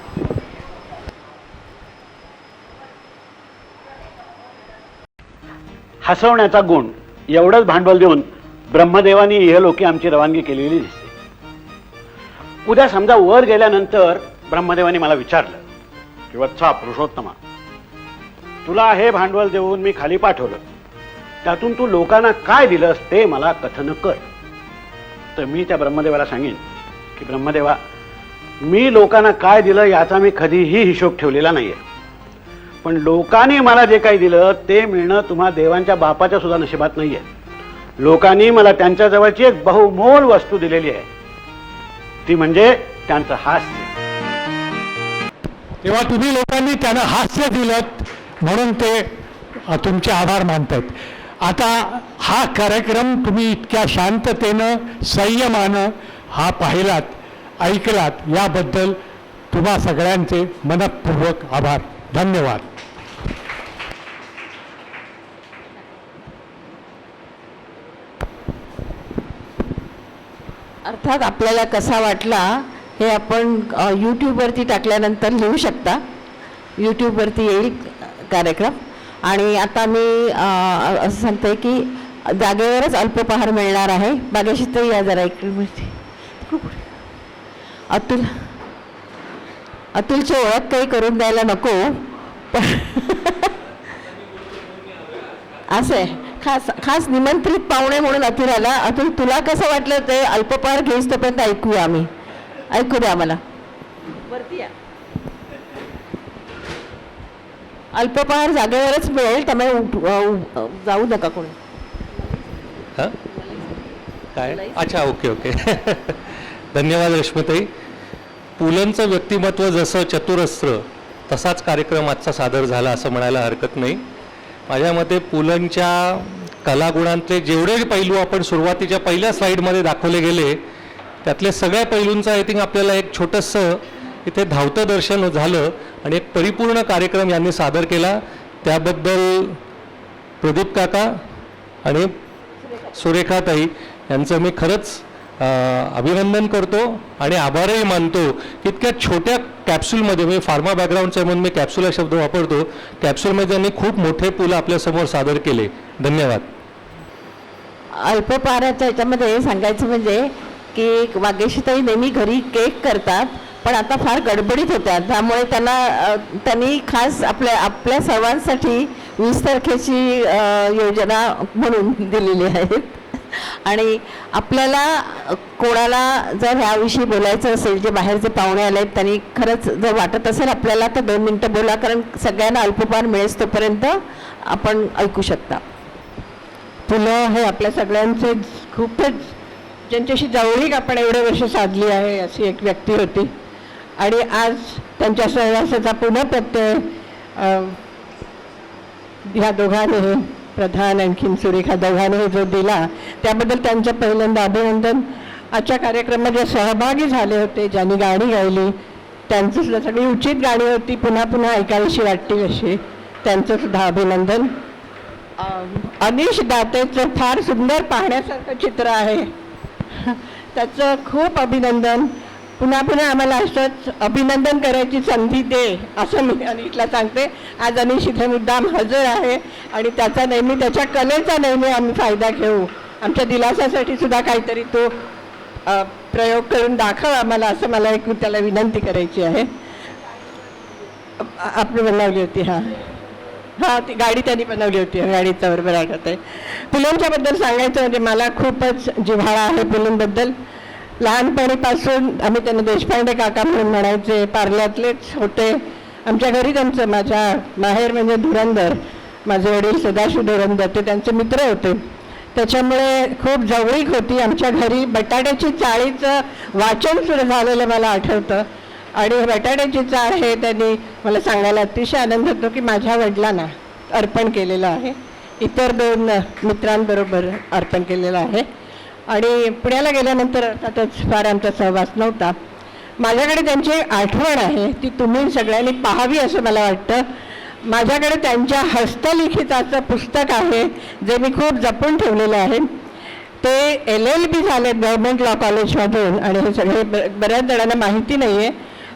हसवण्याचा गुण एवढंच भांडवल देऊन ब्रह्मदेवानी इहलोकी आमची रवानगी केलेली दिसते. उद्या समजा वर गेल्यानंतर ब्रह्मदेवानी मला विचारलं की वत्सा पुरुषोत्तमा, तुला हे भांडवल देऊन मी खाली पाठवलं, त्यातून तू लोकांना काय दिलंस ते मला कथन कर. तर मी त्या ब्रह्मदेवाला सांगेन की ब्रह्मदेवा, मी लोकांना काय दिलं याचा मी कधीही हिशोब ठेवलेला नाहीये, पण लोकांनी मला जे काही दिलं ते मिळणं तुम्हा देवांच्या बापाच्या सुद्धा नशिबात नाहीये. लोकांनी मला त्यांच्या जवळची एक बहुमोल वस्तू दिलेली आहे, ती म्हणजे त्यांचं हास्य. तेव्हा तुम्ही लोकांनी त्यांना हास्य दिलं म्हणून ते तुमचे आभार मानतात. आता हा कार्यक्रम तुम्ही इतक्या शांततेनं संयमानं हा पाहिलात, ऐकलात, याबद्दल तुम्हा सगळ्यांचे मनःपूर्वक आभार. धन्यवाद. अर्थात आपल्याला कसा वाटला हे आपण यूट्यूबवरती टाकल्यानंतर लिहू शकता. यूट्यूबवरती येईल कार्यक्रम. आणि आता मी असं सांगते की जागेवरच अल्पोपहार मिळणार आहे. बागेशी तर या जरा एक अतुलची ओळख काही करून द्यायला नको, पण असं आहे. खास निमंत्रित पाहुणे म्हणून अतुल आला. अतुल, तुला कसं वाटलं ते अल्पोपहार घेऊस तोपर्यंत ऐकूया आम्ही. ऐकू द्या आम्हाला. वरती या. अल्पोपहार जागेवरच मिळेल, त्यामुळे जाऊ नका कोणी. हां काय? अच्छा, ओके ओके. धन्यवाद रश्मिताई. पुलंचं व्यक्तिमत्व जसं चतुरस्त्र तसाच कार्यक्रम आजचा सादर झाला असं म्हणायला हरकत नाही. माझ्या मते पुलंच्या कलागुणांतले जेवढे पैलू आपण सुरुवातीच्या पहिल्या स्लाईडमध्ये दाखवले गेले त्यातले सगळ्या पैलूंचं आय थिंक आपल्याला एक छोटंसं इथे धावतं दर्शन झालं आणि एक परिपूर्ण कार्यक्रम यांनी सादर केला. त्याबद्दल प्रदीप काका आणि सुरेखाताई यांचं मी खरंच अभिनंदन करतो आणि आभारही मानतो. इतक्या छोट्या कॅप्सूलमध्ये, मी फार्मा बॅकग्राऊंडचा म्हणून मी कॅप्सूल हा शब्द वापरतो, कॅप्सूलमध्ये त्यांनी खूप मोठे पुलं आपल्यासमोर सादर केले. धन्यवाद. अल्पोपहाराच्या याच्यामध्ये सांगायचं म्हणजे की वागेशीताई नेहमी घरी केक करतात, पण आता फार गडबडीत होत्या, त्यामुळे त्यांनी खास आपल्या सर्वांसाठी 20 तारखेची योजना म्हणून दिलेली आहे. आणि आपल्याला कोणाला जर ह्याविषयी बोलायचं असेल, जे बाहेरचे पाहुणे आले आहेत त्यांनी खरंच जर वाटत असेल आपल्याला तर 2 मिनटं बोला, कारण सगळ्यांना अल्पोपहार मिळेस तोपर्यंत आपण ऐकू शकता. पुलं हे आपल्या सगळ्यांचे खूपच, ज्यांच्याशी जवळीक आपण एवढे वर्ष साधली आहे अशी एक व्यक्ती होती. आणि आज त्यांच्या सहवासाचा पुन्हा प्रत्यय ह्या दोघांनी, प्रधान आणखीन सुरेखा दोघांनी जो दिला त्याबद्दल त्यांचं पहिल्यांदा अभिनंदन. आजच्या कार्यक्रमात जे सहभागी झाले होते, ज्यांनी गाणी गायली त्यांचं सुद्धा, सगळी उचित गाणी होती, पुन्हा पुन्हा ऐकावीशी वाटतील अशी, त्यांचं सुद्धा अभिनंदन. अनिश दातेचं फार सुंदर पाहण्यासारखं चित्र आहे, त्याचं खूप अभिनंदन. पुन्हा पुन्हा आम्हाला असंच अभिनंदन करायची संधी दे असं मी अनिशला सांगते. आज अनिश इथे मुद्दाम हजर आहे आणि त्याचा नेहमी, त्याच्या कलेचा नेहमी आम्ही फायदा घेऊ. आमच्या दिलासासाठी सुद्धा काहीतरी तो प्रयोग करून दाखव आम्हाला, असं मला एक त्याला विनंती करायची आहे. आपण बनवली होती. हां, ती गाडी त्यांनी बनवली होती, गाडीचा बरोबर आठवत आहे. पुलंच्याबद्दल सांगायचं म्हणजे मला खूपच जिव्हाळा आहे पुलंबद्दल. लहानपणीपासून आम्ही त्यांना देशपांडे काका म्हणून म्हणायचे, पार्ल्यातलेच होते. आमच्या घरी त्यांचं, माझ्या माहेर म्हणजे धुरंदर, माझे वडील सदाशिव धुरंदर, ते त्यांचे मित्र होते, त्याच्यामुळे खूप जवळीक होती. आमच्या घरी बटाट्याची चाळीचं वाचन सुरू झालेलं मला आठवतं. आणि बटाट्याची चाळ हे त्यांनी मला सांगायला अतिशय आनंद होतो की माझ्या वडिलांना अर्पण केलेलं आहे, इतर 2 मित्रांबरोबर अर्पण केलेलं आहे. आणि पुण्याला गेल्यानंतर अर्थातच फार आमचा सहवास नव्हता. माझ्याकडे त्यांची आठवण आहे, ती तुम्ही सगळ्यांनी पाहावी असं मला वाटतं. माझ्याकडे त्यांच्या हस्तलिखिताचं पुस्तक आहे जे मी खूप जपून ठेवलेलं आहे. ते LLB झाले गव्हर्नमेंट लॉ कॉलेजमधून आणि हे सगळे बऱ्याच जणांना माहिती नाही आहे.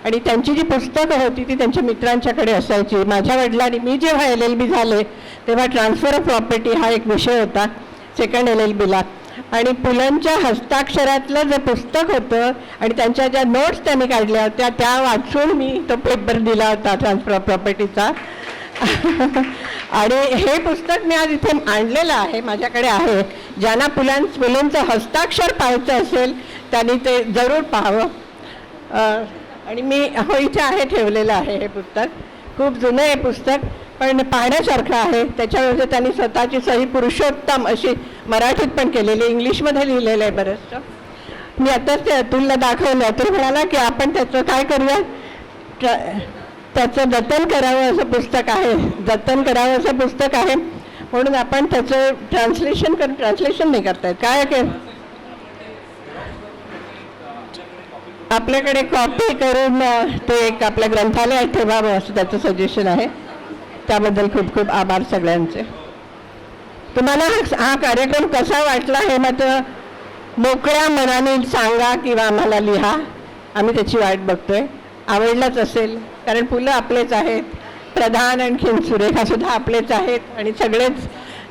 आणि त्यांची जी पुस्तकं होती ती त्यांच्या मित्रांच्याकडे असायची. माझ्या वडिलांनी मी जेव्हा LLB झाले तेव्हा ट्रान्सफर ऑफ प्रॉपर्टी हा एक विषय होता सेकंड LLBला. आणि पुलंच्या हस्ताक्षरातलं जे पुस्तक होतं आणि त्यांच्या ज्या नोट्स त्यांनी काढल्या होत्या त्या वाचून मी तो पेपर दिला होता ट्रान्सफर ऑफ प्रॉपर्टीचा. आणि हे पुस्तक मी आज इथे आणलेलं आहे, माझ्याकडे आहे. ज्यांना पुलंचं हस्ताक्षर पाहायचं असेल त्यांनी ते जरूर पाहावं. आणि मी इथे आहे, ठेवलेलं आहे हे पुस्तक. खूप जुनं हे पुस्तक पण पाहण्यासारखं आहे. त्याच्यामध्ये त्यांनी स्वतःची सही पुरुषोत्तम अशी मराठीत पण केलेली, इंग्लिशमध्ये लिहिलेलं आहे बरंचसं. मी आताच ते अतुलला दाखवलं. अतुल म्हणाला की आपण त्याचं काय करूया, त्याचं जतन करावं असं पुस्तक आहे, जतन करावं असं पुस्तक आहे. म्हणून आपण त्याचं ट्रान्सलेशन नाही करतायत काय की आपल्याकडे कॉपी करून ते एक आपल्या ग्रंथालयात ठेवावं असं त्याचं सजेशन आहे. त्याबद्दल खूप खूप आभार सगळ्यांचे. तुम्हाला हा कार्यक्रम कसा वाटला हे मात्र मोकळ्या मनाने सांगा किंवा आम्हाला लिहा, आम्ही त्याची वाट बघतोय. आवडलाच असेल कारण पुलं आपलेच आहेत, प्रधान आणखीन सुरेखा सुद्धा आपलेच आहेत आणि सगळेच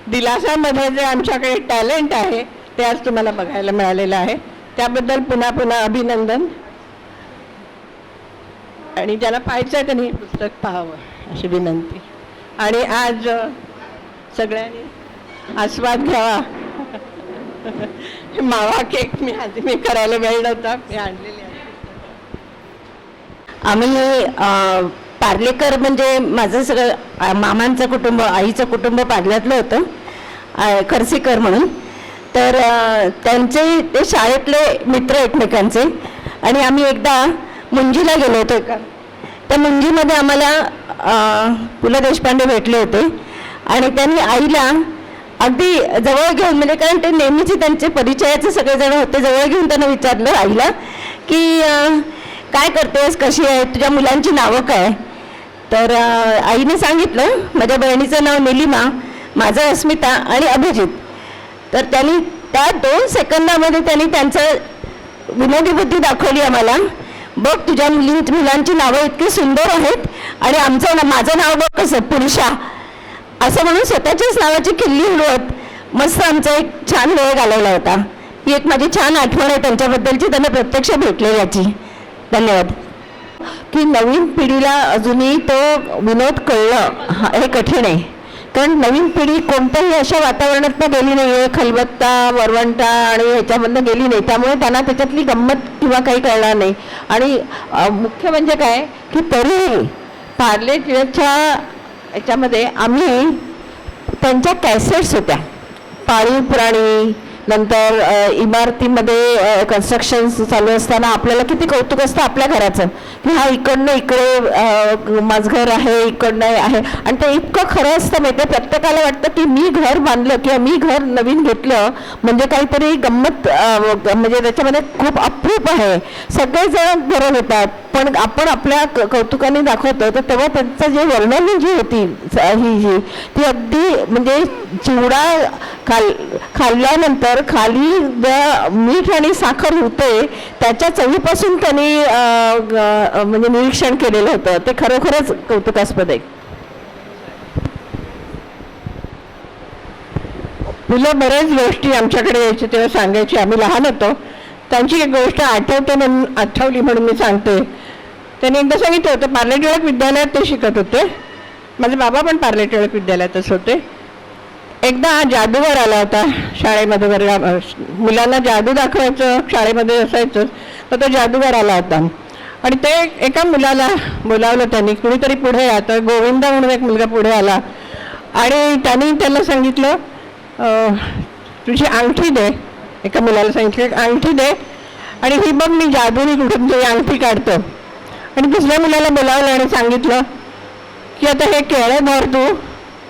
दिलासामध्ये जे आमच्याकडे टॅलेंट आहे ते आज तुम्हाला बघायला मिळालेलं आहे. त्याबद्दल पुन्हा पुन्हा अभिनंदन. आणि ज्यांना पाहायचं आहे त्यांनी पुस्तक पाहावं अशी विनंती. आणि आज सगळ्यांनी आस्वाद घ्यावा. मावा केक मी करायला वेळ नव्हता, मी आणलेली आहे. आम्ही पार्लेकर म्हणजे माझं सगळं मामांचं कुटुंब, आईचं कुटुंब पार्ल्यातलं होतं, खर्सीकर म्हणून. तर त्यांचे ते शाळेतले मित्र एकमेकांचे. आणि आम्ही एकदा मुंजीला गेलो होतो. त्या मुंजीमध्ये आम्हाला पु ल देशपांडे भेटले होते आणि त्यांनी आईला अगदी जवळ घेऊन, म्हणजे कारण ते नेहमीचे त्यांचे परिचयाचे सगळेजण होते, जवळ घेऊन त्यांना विचारलं आईला की काय करतेस, कशी आहे, तुझ्या मुलांची नावं काय. तर आईने सांगितलं माझ्या बहिणीचं नाव निलिमा, माझं अस्मिता आणि अभिजित. तर त्यांनी त्या 2 सेकंदामध्ये त्यांनी त्यांचं विनोदी बुद्धी दाखवली आम्हाला. बघ तुझ्या मुलांची नावं इतकी सुंदर आहेत आणि माझं नाव बघ कसं पुरुषा, असं म्हणून स्वतःच्याच नावाची किल्ली उडवत मस्त आमचा एक छान वेळ घालवला होता. ही एक माझी छान आठवण आहे त्यांच्याबद्दलची, त्यांना प्रत्यक्ष भेटलेल्याची. धन्यवाद. की नवीन पिढीला अजूनही तो विनोद कळलं हे कठीण आहे, कारण नवीन पिढी कोणत्याही अशा वातावरणातनं गेली नाही आहे, खलबत्ता वरवंटा आणि ह्याच्यामधनं गेली नाही, त्यामुळे त्यांना त्याच्यातली गंमत किंवा काही कळणार नाही. आणि मुख्य म्हणजे काय की तरीही पार्ले टिळकच्या याच्यामध्ये आम्ही त्यांच्या कॅसेट्स होत्या, पाळीव प्राणी, नंतर इमारतीमध्ये कन्स्ट्रक्शन चालू असताना आपल्याला किती कौतुक असतं आपल्या घराचं की हा इकडनं इकडे माझं घर आहे, इकडनं आहे. आणि ते इतकं खरं असतं माहिती आहे, प्रत्येकाला वाटतं की मी घर बांधलं किंवा मी घर नवीन घेतलं म्हणजे काहीतरी गंमत, म्हणजे त्याच्यामध्ये खूप अप्रूप आहे. सगळेजण घरं घेतात पण आपण आपल्या कौतुकाने दाखवतो. तर तेव्हा त्यांचं जे वर्णन जी होती ही ती अगदी म्हणजे चिवडा खाल्ल्यानंतर खाली मीठ आणि साखर होते त्याच्या चवीपासून त्यांनी म्हणजे निरीक्षण केलेलं होतं. ते खरोखरच कौतुकास्पद आहे. मुलं बऱ्याच गोष्टी आमच्याकडे यायची तेव्हा सांगायची, आम्ही लहान होतो. त्यांची एक गोष्ट आठवली म्हणून मी सांगते. त्यांनी एकदा सांगितलं होतं, पार्ले टिळक विद्यालयात ते शिकत होते, माझे बाबा पण पार्ले टिळक विद्यालयातच होते. एकदा जादूगर आला होता शाळेमध्ये, मुलांना जादू दाखवायचं शाळेमध्ये असायचं, तर तो जादूगर आला होता. आणि ते एका मुलाला बोलावलं त्यांनी, कुणीतरी पुढे आता गोविंदा म्हणून एक मुलगा पुढे आला आणि त्यांनी त्याला सांगितलं तुझी अंगठी दे. एका मुलाला सांगितलं अंगठी दे आणि ही बघ मी जादूने कुठून तुझी अंगठी काढतो. आणि दुसऱ्या मुलाला बोलावलं आणि सांगितलं की आता हे केळं धर तू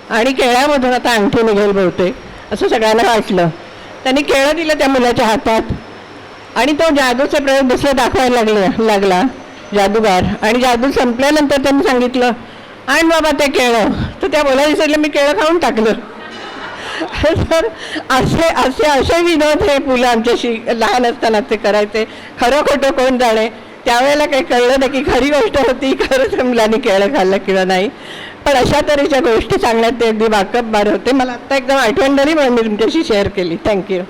आणि केळ्यामधून आता अंगठी निघेल बहुतेक, असं सगळ्यांना वाटलं. त्यांनी केळं दिलं त्या मुलाच्या हातात आणि तो जादूचे प्रयोग दुसरे दाखवायला लागला जादूगार. आणि जादू संपल्यानंतर त्यांनी सांगितलं आण बाबा ते केळं. तर त्या मुलाला विसरलं मी केळं खाऊन टाकलं. तर असे विनोद हे पुलं आमच्याशी लहान असताना ते करायचे. खरं खोटं कोण जाणे. त्यावेळेला काही कळलं नाही की खरी गोष्ट होती, खरंच मुलांनी केळं खाल्लं किंवा नाही. पण अशा तऱ्हेच्या गोष्टी सांगण्यात ते अगदी वाकबगार होते. मला आत्ता एकदम आठवण झाली म्हणून मी तुमच्याशी शेअर केली. थँक्यू.